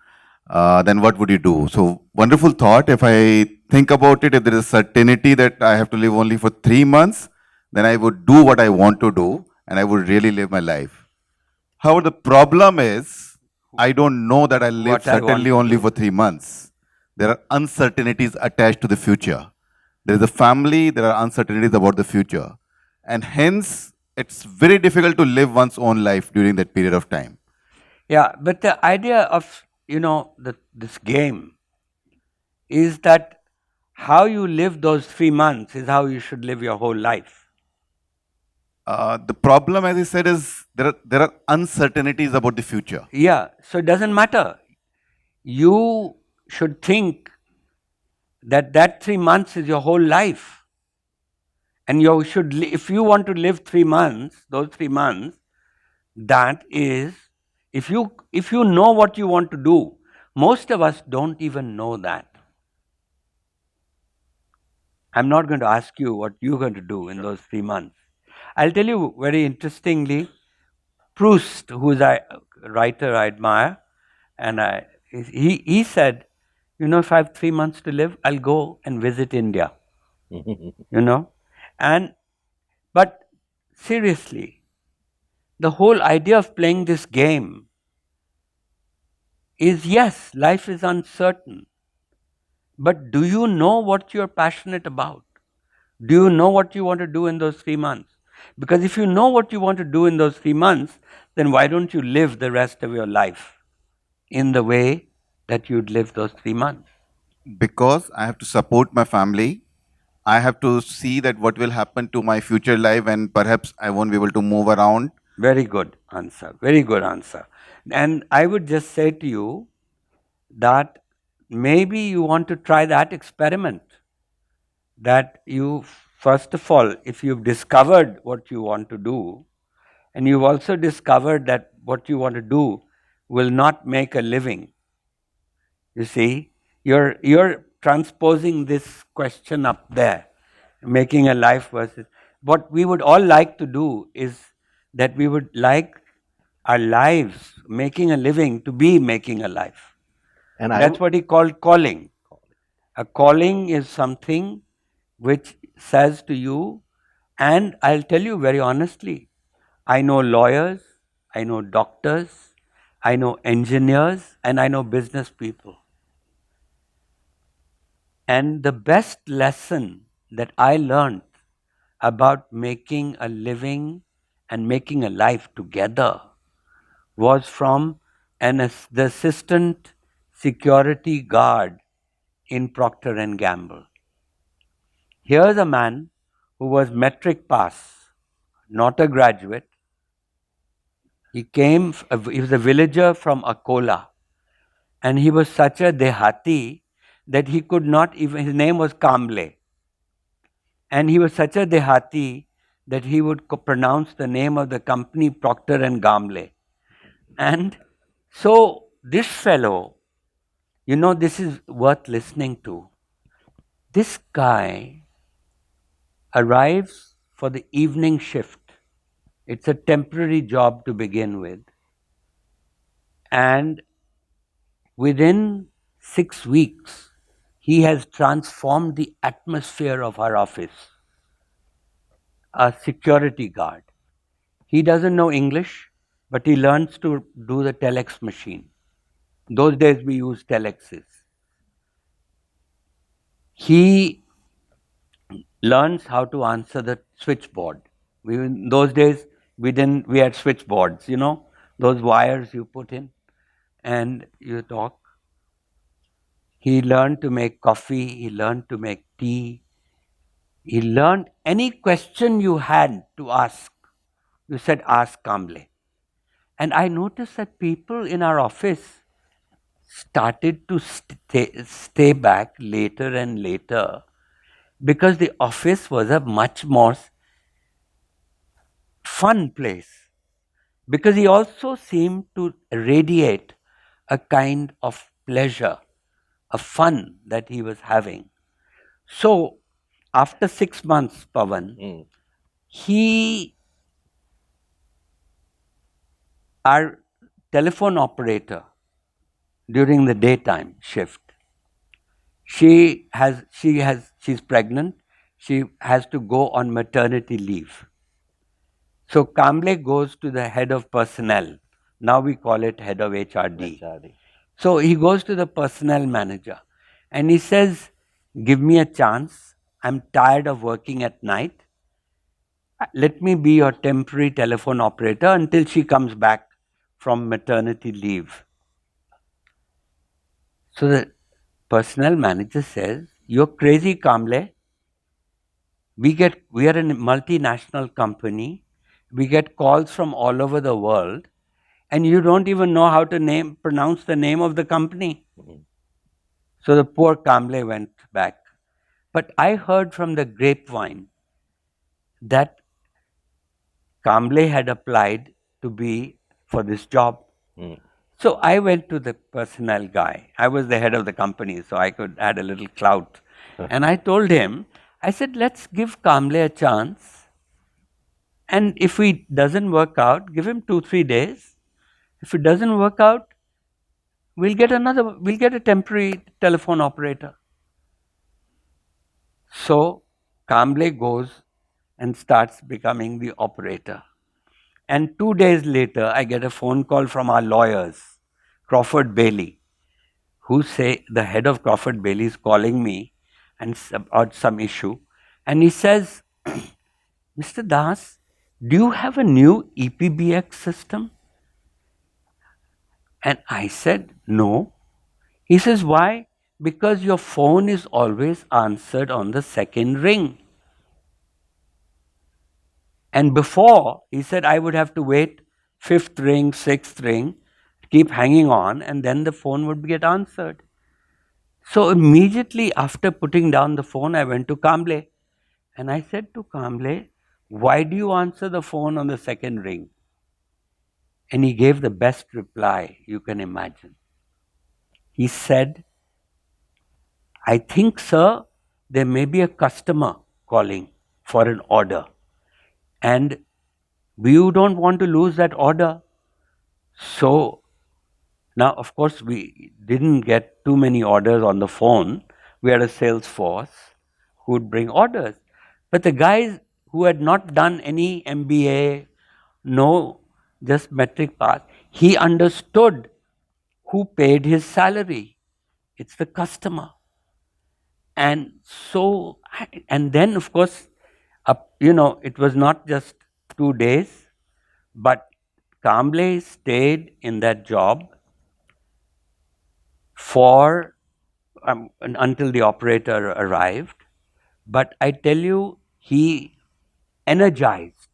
[SPEAKER 4] then what would you do? So, wonderful thought. If I think about it, if there is certainty that I have to live only for 3 months, then I would do what I want to do and I would really live my life. However, the problem is I don't know that I'll live
[SPEAKER 3] What I want
[SPEAKER 4] certainly
[SPEAKER 3] to
[SPEAKER 4] only
[SPEAKER 3] do.
[SPEAKER 4] for 3 months. There are uncertainties attached to the future. There is a family, there are uncertainties about the future. And hence, it's very difficult to live one's own life during that period of time.
[SPEAKER 3] Yeah, but the idea of, this game is that how you live those 3 months is how you should live your whole life.
[SPEAKER 4] The problem, as I said, is there are uncertainties about the future.
[SPEAKER 3] Yeah, so it doesn't matter. You should think that that 3 months is your whole life. And you should, if you want to live 3 months, those 3 months, that is, if you know what you want to do, most of us don't even know that. I'm not going to ask you what you're going to do in those 3 months. I'll tell you very interestingly, Proust, who's a writer I admire, and he said, if I have 3 months to live, I'll go and visit India. And but seriously, the whole idea of playing this game is, yes, life is uncertain. But do you know what you're passionate about? Do you know what you want to do in those 3 months? Because if you know what you want to do in those 3 months, then why don't you live the rest of your life in the way that you'd live those 3 months?
[SPEAKER 4] Because I have to support my family, I have to see that what will happen to my future life, and perhaps I won't be able to move around.
[SPEAKER 3] Very good answer. Very good answer. And I would just say to you that maybe you want to try that experiment. That you, first of all, if you've discovered what you want to do, and you've also discovered that what you want to do will not make a living, you see, you're transposing this question up there, making a life versus. What we would all like to do is that we would like our lives, making a living, to be making a life.
[SPEAKER 2] And
[SPEAKER 3] That's what he called calling. A calling is something which says to you, and I'll tell you very honestly, I know lawyers, I know doctors, I know engineers, and I know business people. And the best lesson that I learned about making a living and making a life together was from the assistant security guard in Procter and Gamble. Here's a man who was metric pass, not a graduate. He was a villager from Akola, and he was such a dehati that he could not even, his name was Kamble, and he was such a dehati that he would pronounce the name of the company Procter and Gamble. And so this fellow, this is worth listening to. This guy arrives for the evening shift. It's a temporary job to begin with. And within 6 weeks, he has transformed the atmosphere of our office. A security guard. He doesn't know English, but he learns to do the telex machine. Those days we used telexes. He learns how to answer the switchboard. In those days, we had switchboards, those wires you put in and you talk. He learned to make coffee, he learned to make tea. He learned any question you had to ask. You said, ask Kamble. And I noticed that people in our office started to stay back later and later because the office was a much more fun place. Because he also seemed to radiate a kind of pleasure, a fun that he was having. So, after 6 months, Pavan, our telephone operator during the daytime shift, she's pregnant, she has to go on maternity leave. So Kamble goes to the head of personnel. Now we call it head of HRD. So he goes to the personnel manager and he says, give me a chance. I'm tired of working at night. Let me be your temporary telephone operator until she comes back from maternity leave. So the personnel manager says, you're crazy, Kamble. We are a multinational company. We get calls from all over the world, and you don't even know how to pronounce the name of the company. So the poor Kamble went back. But I heard from the grapevine that Kamble had applied to be for this job. So I went to the personnel guy. I was the head of the company, so I could add a little clout. And I told him, I said, let's give Kamble a chance. And if it doesn't work out, give him 2-3 days. If it doesn't work out, we'll get a temporary telephone operator. So Kamble goes and starts becoming the operator. And 2 days later, I get a phone call from our lawyers, Crawford Bailey, who say the head of Crawford Bailey is calling me and about some issue. And he says, Mr. Das, do you have a new EPBX system? And I said, no. He says, why? Because your phone is always answered on the second ring. And before, he said, I would have to wait 5th ring, 6th ring, keep hanging on, and then the phone would get answered. So immediately after putting down the phone, I went to Kamble. And I said to Kamble, why do you answer the phone on the second ring? And he gave the best reply you can imagine. He said, I think, sir, there may be a customer calling for an order. And you don't want to lose that order. So now, of course, we didn't get too many orders on the phone. We had a sales force who would bring orders. But the guys who had not done any MBA, no, just metric pass, he understood who paid his salary. It's the customer. And so, and then of course, it was not just 2 days, but Kamble stayed in that job for until the operator arrived. But I tell you, he energized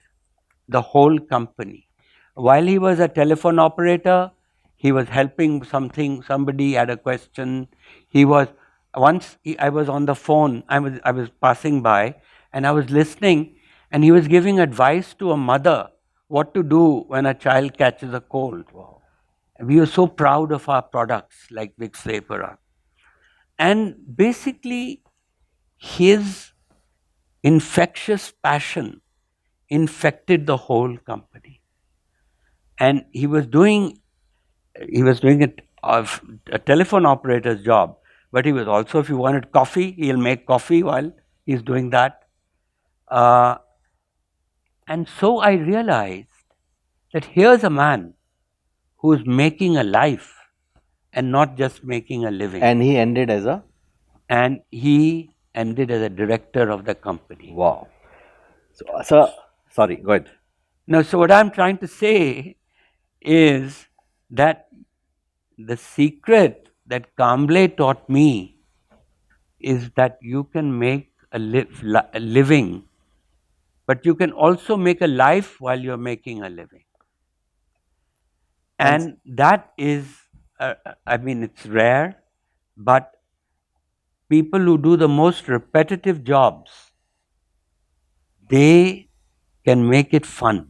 [SPEAKER 3] the whole company. While he was a telephone operator, he was helping somebody had a question. I was on the phone, I was passing by and I was listening, and he was giving advice to a mother what to do when a child catches a cold. Wow. We were so proud of our products like Vicks Vapor. And basically, his infectious passion infected the whole company. And he was doing a telephone operator's job, but he was also, if you wanted coffee, he'll make coffee while he's doing that. And so I realized that here's a man who's making a life and not just making a living.
[SPEAKER 2] And he ended as a?
[SPEAKER 3] And he ended as a director of the company.
[SPEAKER 2] Wow. So, sorry, go ahead.
[SPEAKER 3] No, so what I'm trying to say is that the secret that Kamble taught me is that you can make a living, but you can also make a life while you're making a living. And that is I mean, it's rare, but people who do the most repetitive jobs, they can make it fun.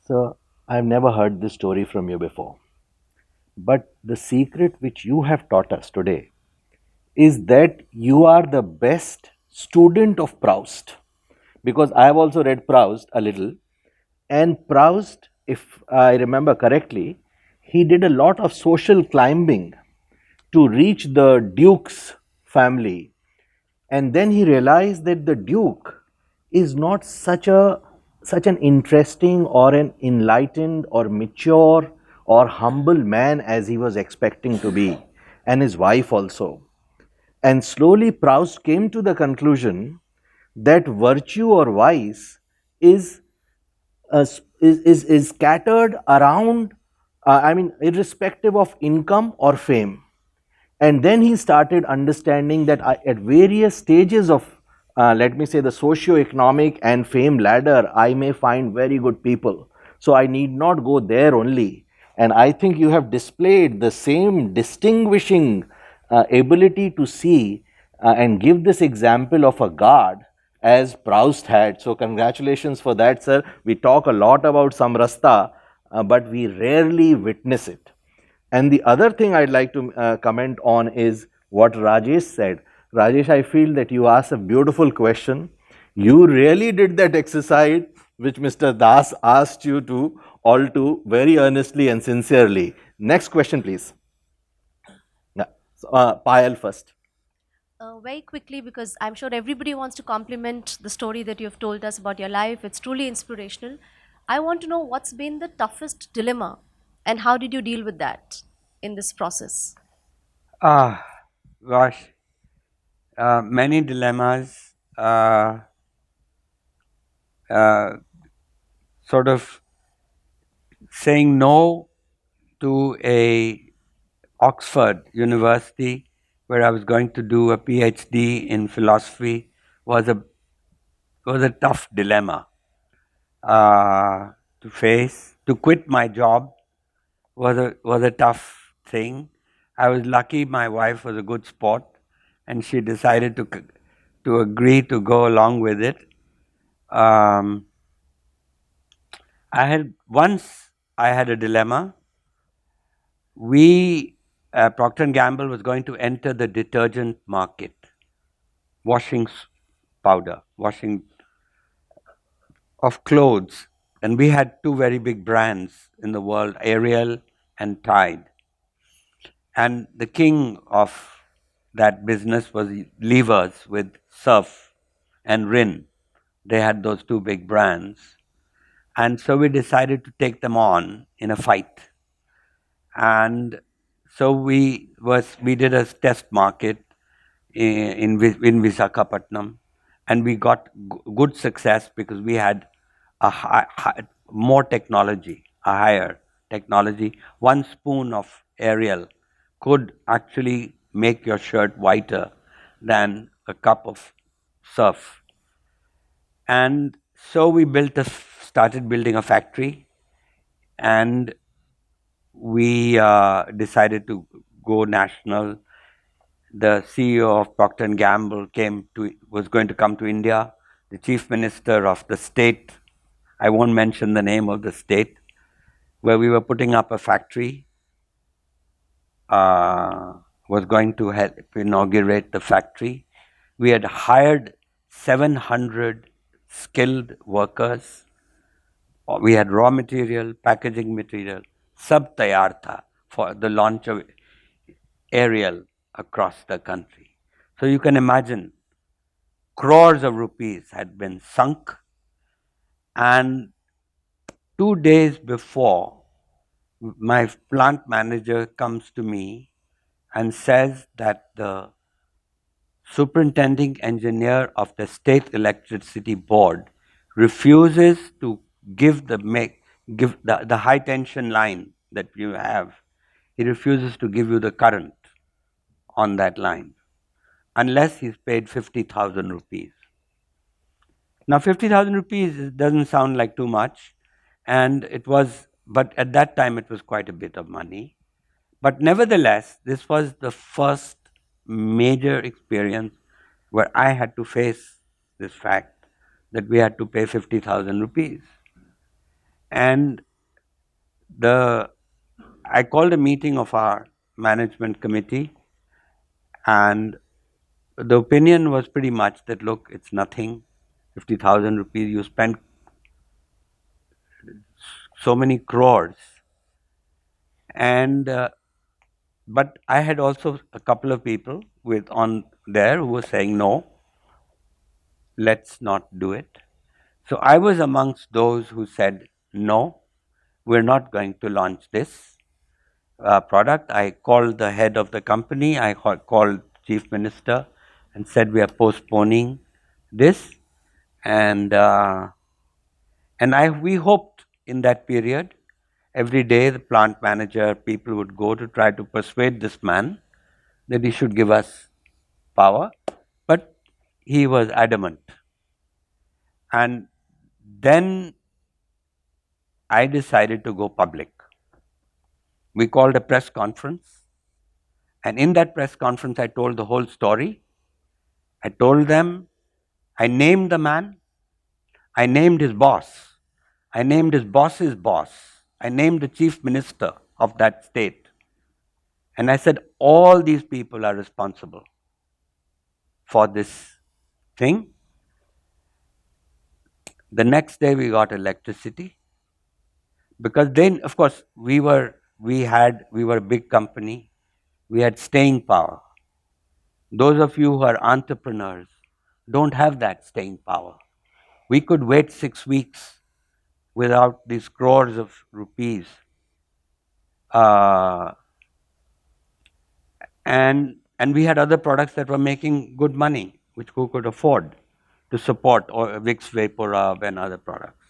[SPEAKER 2] So, I've never heard this story from you before. But the secret which you have taught us today is that you are the best student of Proust. Because I have also read Proust a little. And Proust, if I remember correctly, he did a lot of social climbing to reach the Duke's family. And then he realized that the Duke is not such an interesting or an enlightened or mature or humble man as he was expecting to be, and his wife also. And slowly Proust came to the conclusion that virtue or vice is is scattered around, I mean, irrespective of income or fame. And then he started understanding that at various stages of, let me say, the socio-economic and fame ladder, I may find very good people. So I need not go there only. And I think you have displayed the same distinguishing ability to see and give this example of a god as Proust had. So congratulations for that, sir. We talk a lot about Samrasta, but we rarely witness it. And the other thing I'd like to comment on is what Rajesh said. Rajesh, I feel that you asked a beautiful question. You really did that exercise which Mr. Das asked you to all to very earnestly and sincerely. Next question, please. Yeah. So, Payal first.
[SPEAKER 5] Very quickly, because I'm sure everybody wants to compliment the story that you've told us about your life. It's truly inspirational. I want to know what's been the toughest dilemma and how did you deal with that in this process?
[SPEAKER 3] Ah, gosh, many dilemmas. Sort of saying no to a Oxford University, where I was going to do a PhD in philosophy, was a tough dilemma to face. To quit my job was a tough thing. I was lucky; my wife was a good sport, and she decided to agree to go along with it. Um, I had a dilemma. We Procter and Gamble was going to enter the detergent market, washing powder, washing of clothes, and we had two very big brands in the world, Ariel and Tide. And the king of that business was Levers with Surf and Rin. They had those two big brands. And so we decided to take them on in a fight. And so we did a test market in Visakhapatnam, and we got good success because we had more technology, a higher technology. One spoon of Ariel could actually make your shirt whiter than a cup of Surf. And so we started building a factory, and we decided to go national. The CEO of Procter and Gamble was going to come to India. The chief minister of the state, I won't mention the name of the state, where we were putting up a factory, was going to help inaugurate the factory. We had hired 700 skilled workers. We had raw material, packaging material, sab tayar tha for the launch of Ariel across the country. So you can imagine crores of rupees had been sunk, and 2 days before, my plant manager comes to me and says that the superintending engineer of the state electricity board refuses to give the high tension line that you have. He refuses to give you the current on that line unless he's paid 50,000 rupees. Now, 50,000 rupees doesn't sound like too much, but at that time it was quite a bit of money. But nevertheless, this was the first major experience where I had to face this fact that we had to pay 50,000 rupees. And I called a meeting of our management committee, and the opinion was pretty much that, look, it's nothing. 50,000 rupees, you spend so many crores. And but I had also a couple of people on there who were saying, no, let's not do it. So I was amongst those who said, no, we're not going to launch this product. I called the head of the company, I called Chief Minister and said, we are postponing this. And we hoped in that period, every day the plant manager, people would go to try to persuade this man that he should give us power. But he was adamant. And then I decided to go public. We called a press conference. And in that press conference, I told the whole story. I told them, I named the man. I named his boss. I named his boss's boss. I named the chief minister of that state. And I said, all these people are responsible for this thing. The next day we got electricity. Because then, of course, we were a big company. We had staying power. Those of you who are entrepreneurs don't have that staying power. We could wait 6 weeks without these crores of rupees. And we had other products that were making good money, which who could afford to support, or Vicks Vaporub and other products.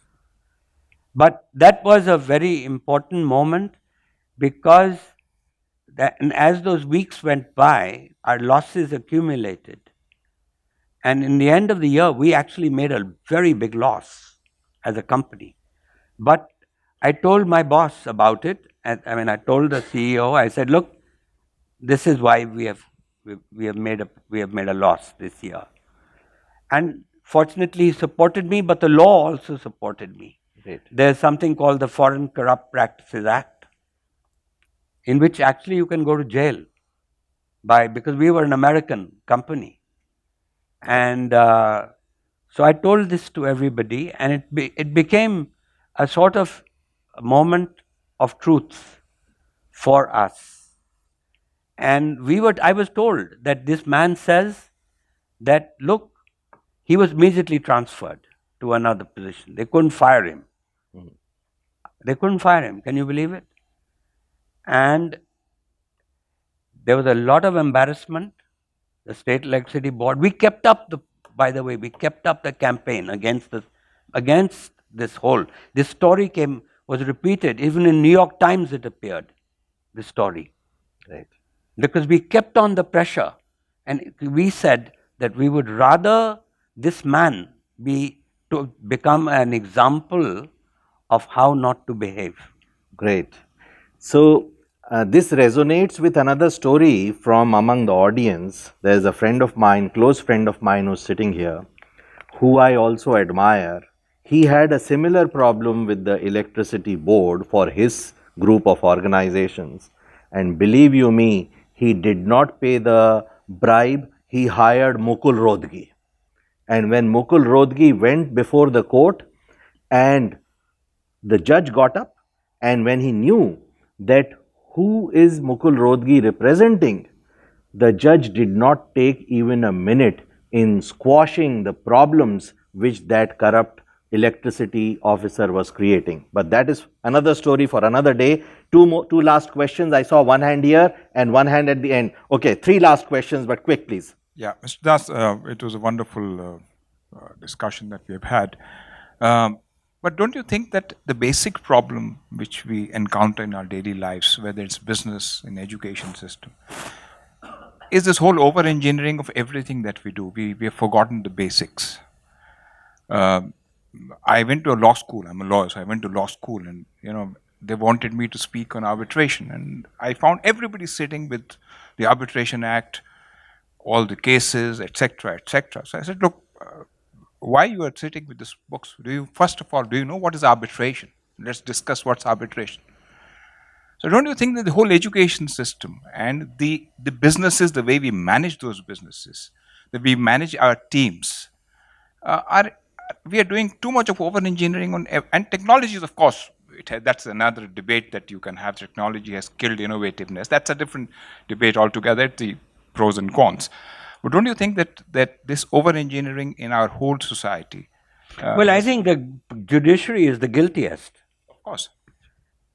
[SPEAKER 3] But that was a very important moment, because and as those weeks went by, our losses accumulated. And in the end of the year, we actually made a very big loss as a company. But I told my boss about it. I told the CEO, I said, look, this is why we have made a loss this year. And fortunately, he supported me, but the law also supported me.
[SPEAKER 2] Great.
[SPEAKER 3] There's something called the Foreign Corrupt Practices Act, in which actually you can go to jail because we were an American company. And so I told this to everybody, and it became a sort of a moment of truth for us. And I was told that this man says that, look, he was immediately transferred to another position. They couldn't fire him. They couldn't fire him. Can you believe it? And there was a lot of embarrassment. The State Electricity Board, we kept up the campaign against this whole. This story was repeated. Even in New York Times it appeared, this story.
[SPEAKER 2] Right.
[SPEAKER 3] Because we kept on the pressure, and we said that we would rather this man to become an example of how not to behave.
[SPEAKER 2] Great. So this resonates with another story from among the audience. There is a friend of mine, close friend of mine, who's sitting here, who I also admire. He had a similar problem with the electricity board for his group of organizations. And believe you me, he did not pay the bribe. He hired Mukul Rohtgi. And when Mukul Rohtgi went before the court, and the judge got up, and when he knew that who is Mukul Rohtgi representing, the judge did not take even a minute in squashing the problems which that corrupt electricity officer was creating. But that is another story for another day. Two last questions. I saw one hand here and one hand at the end. Okay, 3 last questions, but quick, please.
[SPEAKER 6] Yeah, Mr. Das, it was a wonderful discussion that we have had. But don't you think that the basic problem which we encounter in our daily lives, whether it's business, in education system, is this whole over-engineering of everything that we do? We have forgotten the basics. I went to a law school. I'm a lawyer, so I went to law school, and they wanted me to speak on arbitration, and I found everybody sitting with the Arbitration Act, all the cases, etc., etc. So I said, look, why you are sitting with these books? First of all, do you know what is arbitration? Let's discuss what's arbitration. So don't you think that the whole education system and the businesses, the way we manage those businesses, that we manage our teams, we are doing too much of over engineering on and technologies, of course. That's another debate that you can have. Technology has killed innovativeness. That's a different debate altogether. The pros and cons. But don't you think that this over engineering in our whole society?
[SPEAKER 3] Well, I think the judiciary is the guiltiest.
[SPEAKER 6] Of course.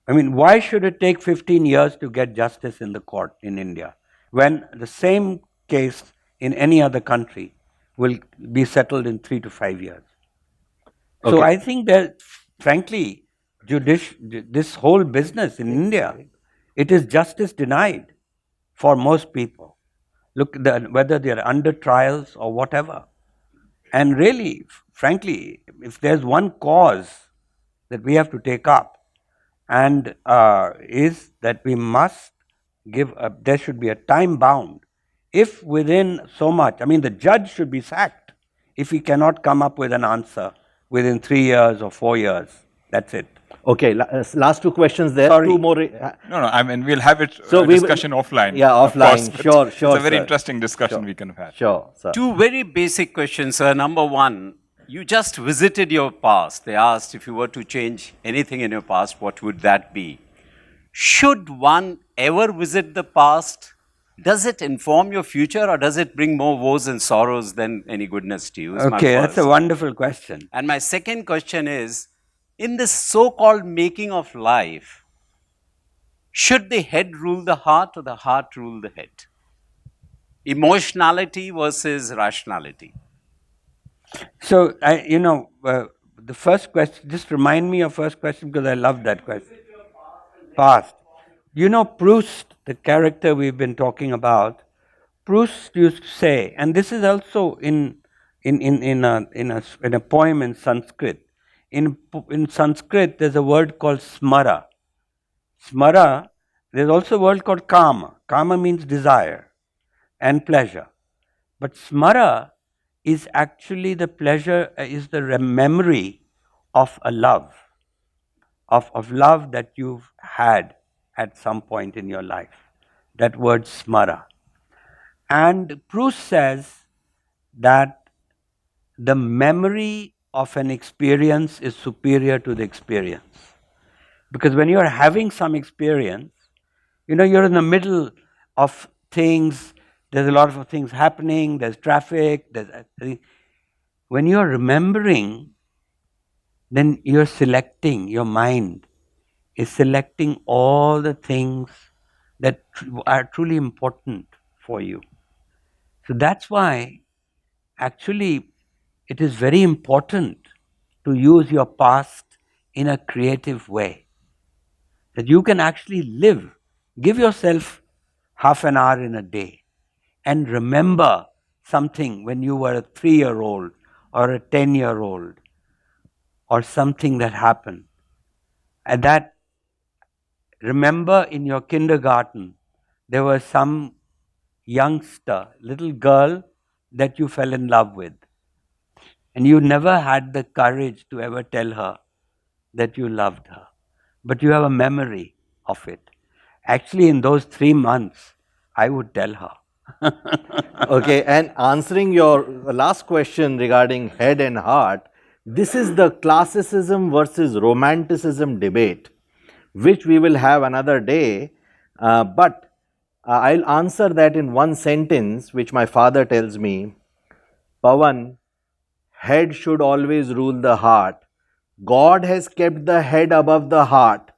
[SPEAKER 3] I mean, why should it take 15 years to get justice in the court in India when the same case in any other country will be settled in 3 to 5 years? So I think that, frankly, this whole business in India, it is justice denied for most people. Look, whether they are under trials or whatever. And really, frankly, if there's one cause that we have to take up, and is that we must there should be a time bound. If within so much, I mean, the judge should be sacked if he cannot come up with an answer within 3 years or 4 years. That's it.
[SPEAKER 2] Okay, last two questions there.
[SPEAKER 3] Sorry.
[SPEAKER 2] Two more.
[SPEAKER 6] No, I mean, we'll have it discussion offline.
[SPEAKER 2] Yeah,
[SPEAKER 6] of
[SPEAKER 2] offline.
[SPEAKER 6] course,
[SPEAKER 2] Sure.
[SPEAKER 6] It's a very
[SPEAKER 2] sir.
[SPEAKER 6] interesting discussion we can have had.
[SPEAKER 2] Sure, sir.
[SPEAKER 7] Two very basic questions, sir. Number one, you just visited your past. They asked if you were to change anything in your past, what would that be? Should one ever visit the past? Does it inform your future, or does it bring more woes and sorrows than any goodness to you?
[SPEAKER 3] Okay, that's a wonderful question.
[SPEAKER 7] And my second question is, in this so-called making of life, should the head rule the heart or the heart rule the head? Emotionality versus rationality.
[SPEAKER 3] So, the first question, just remind me of first question because I love that question. Past. Proust, the character we've been talking about, Proust used to say, and this is also in a poem in Sanskrit. In Sanskrit, there's a word called smara. Smara, there's also a word called kama. Kama means desire and pleasure. But smara is actually the pleasure, is the memory of a love, of love that you've had at some point in your life. That word smara. And Proust says that the memory of an experience is superior to the experience. Because when you're having some experience, you're in the middle of things, there's a lot of things happening, there's traffic, when you're remembering, then you're selecting, your mind is selecting all the things that are truly important for you. So that's why actually it is very important to use your past in a creative way. That you can actually give yourself half an hour in a day and remember something when you were a 3-year-old or a 10-year-old or something that happened. And that, remember in your kindergarten, there was some youngster, little girl that you fell in love with. And you never had the courage to ever tell her that you loved her. But you have a memory of it. Actually, in those 3 months, I would tell her.
[SPEAKER 2] Okay, and answering your last question regarding head and heart, this is the classicism versus romanticism debate, which we will have another day. But I'll answer that in one sentence, which my father tells me. Pavan, head should always rule the heart. God has kept the head above the heart.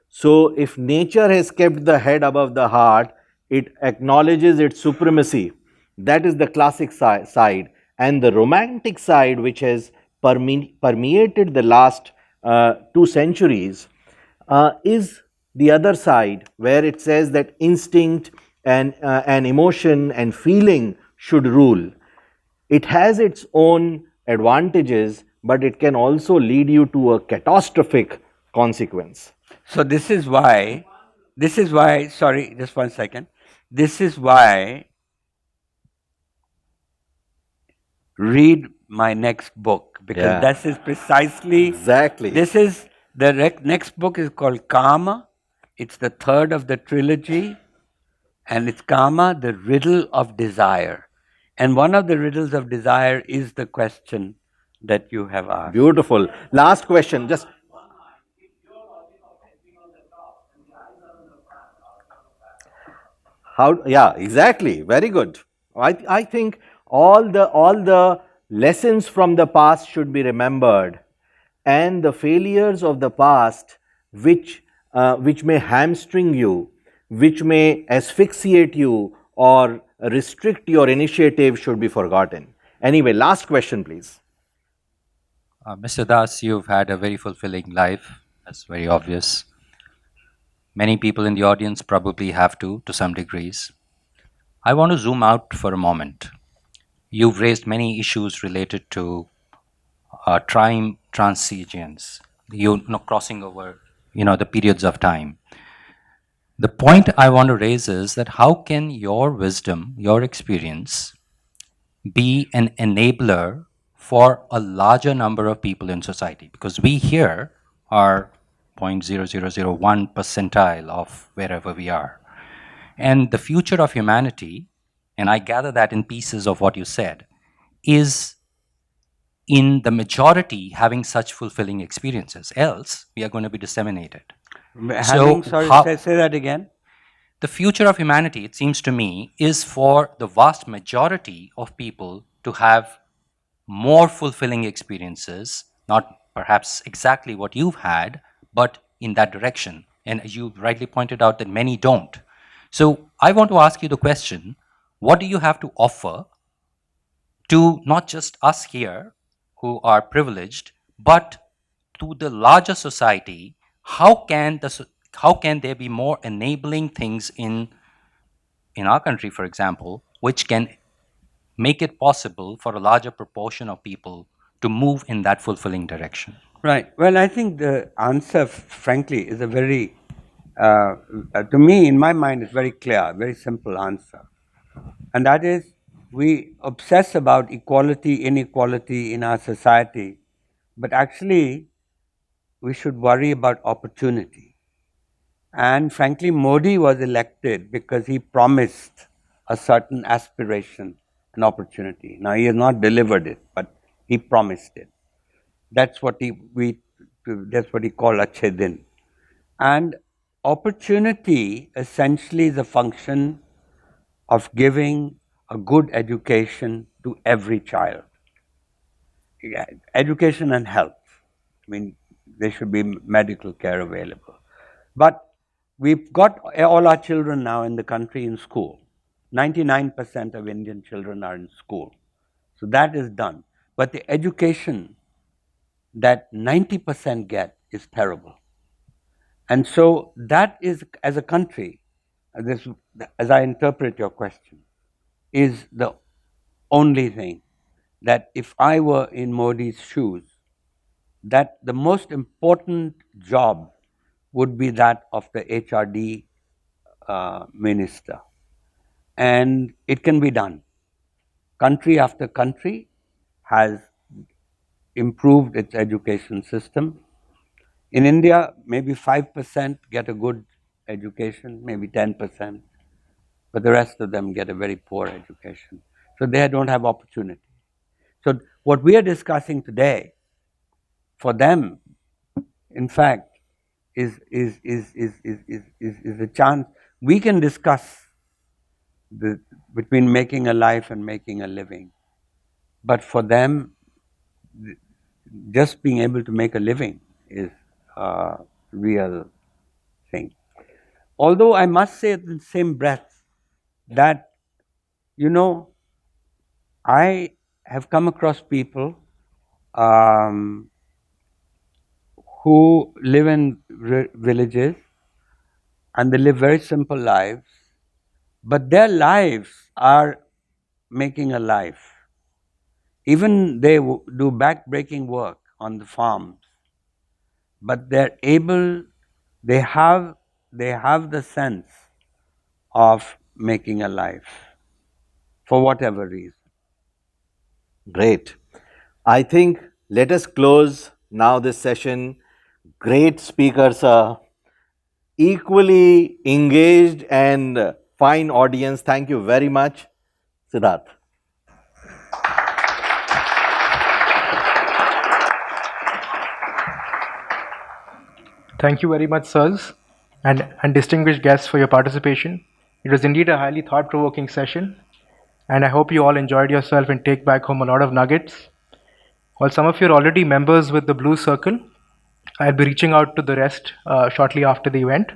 [SPEAKER 2] So if nature has kept the head above the heart, it acknowledges its supremacy. That is the classic side. And the romantic side, which has permeated the last 2 centuries, is the other side, where it says that instinct and emotion and feeling should rule. It has its own advantages, but it can also lead you to a catastrophic consequence.
[SPEAKER 3] So this is why, sorry, just 1 second. This is why read my next book, because
[SPEAKER 2] Yeah.
[SPEAKER 3] this is precisely,
[SPEAKER 2] Exactly.
[SPEAKER 3] this is, the next book is called Karma. It's the third of the trilogy, and it's Karma, the riddle of desire. And one of the riddles of desire is the question that you have asked.
[SPEAKER 2] Beautiful. Last question. Just how? Yeah, exactly. Very good. I think all the lessons from the past should be remembered, and the failures of the past, which may hamstring you, which may asphyxiate you or restrict your initiative, should be forgotten. Anyway, last question, please.
[SPEAKER 8] Mr. Das, you've had a very fulfilling life. That's very obvious. Many people in the audience probably have to some degrees. I want to zoom out for a moment. You've raised many issues related to time transience, crossing over, the periods of time. The point I want to raise is that how can your wisdom, your experience, be an enabler for a larger number of people in society? Because we here are 0.0001 percentile of wherever we are. And the future of humanity, and I gather that in pieces of what you said, is in the majority having such fulfilling experiences. Else, we are going to be disseminated.
[SPEAKER 3] Having,
[SPEAKER 8] So
[SPEAKER 3] say that again.
[SPEAKER 8] the future of humanity, it seems to me, is for the vast majority of people to have more fulfilling experiences, not perhaps exactly what you've had, but in that direction. And as you rightly pointed out, that many don't. So I want to ask you the question, what do you have to offer to not just us here who are privileged, but to the larger society? How can there be more enabling things in our country, for example, which can make it possible for a larger proportion of people to move in that fulfilling direction?
[SPEAKER 3] Right. Well, I think the answer, frankly, is a very, to me, in my mind, is very clear, very simple answer. And that is, we obsess about equality, inequality in our society, but actually, we should worry about opportunity. And frankly, Modi was elected because he promised a certain aspiration and opportunity. Now, he has not delivered it, but he promised it. That's what he called Achhe Din. And opportunity essentially is a function of giving a good education to every child. Education and health. I mean, there should be medical care available. But we've got all our children now in the country in school. 99% of Indian children are in school. So that is done. But the education that 90% get is terrible. And so that is, as a country, this, as I interpret your question, is the only thing that if I were in Modi's shoes, that the most important job would be that of the HRD minister. And it can be done. Country after country has improved its education system. In India, maybe 5% get a good education, maybe 10%, but the rest of them get a very poor education. So they don't have opportunity. So what we are discussing today, for them, in fact, is a chance. We can discuss between making a life and making a living. But for them, just being able to make a living is a real thing. Although I must say in the same breath that, I have come across people who live in villages and they live very simple lives, but their lives are making a life. Even they do back-breaking work on the farms, but they're able, They have the sense of making a life for whatever reason.
[SPEAKER 2] Great. I think let us close now this session. Great speakers, equally engaged and fine audience. Thank you very much, Siddharth.
[SPEAKER 1] Thank you very much, sirs, and distinguished guests for your participation. It was indeed a highly thought-provoking session, and I hope you all enjoyed yourself and take back home a lot of nuggets. While some of you are already members with the Blue Circle, I'll be reaching out to the rest shortly after the event.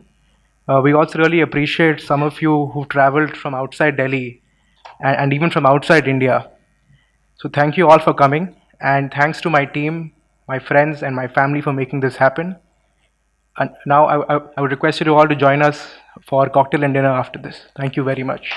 [SPEAKER 1] We also really appreciate some of you who traveled from outside Delhi and even from outside India. So thank you all for coming, and thanks to my team, my friends, and my family for making this happen. And now I would request you all to join us for cocktail and dinner after this. Thank you very much.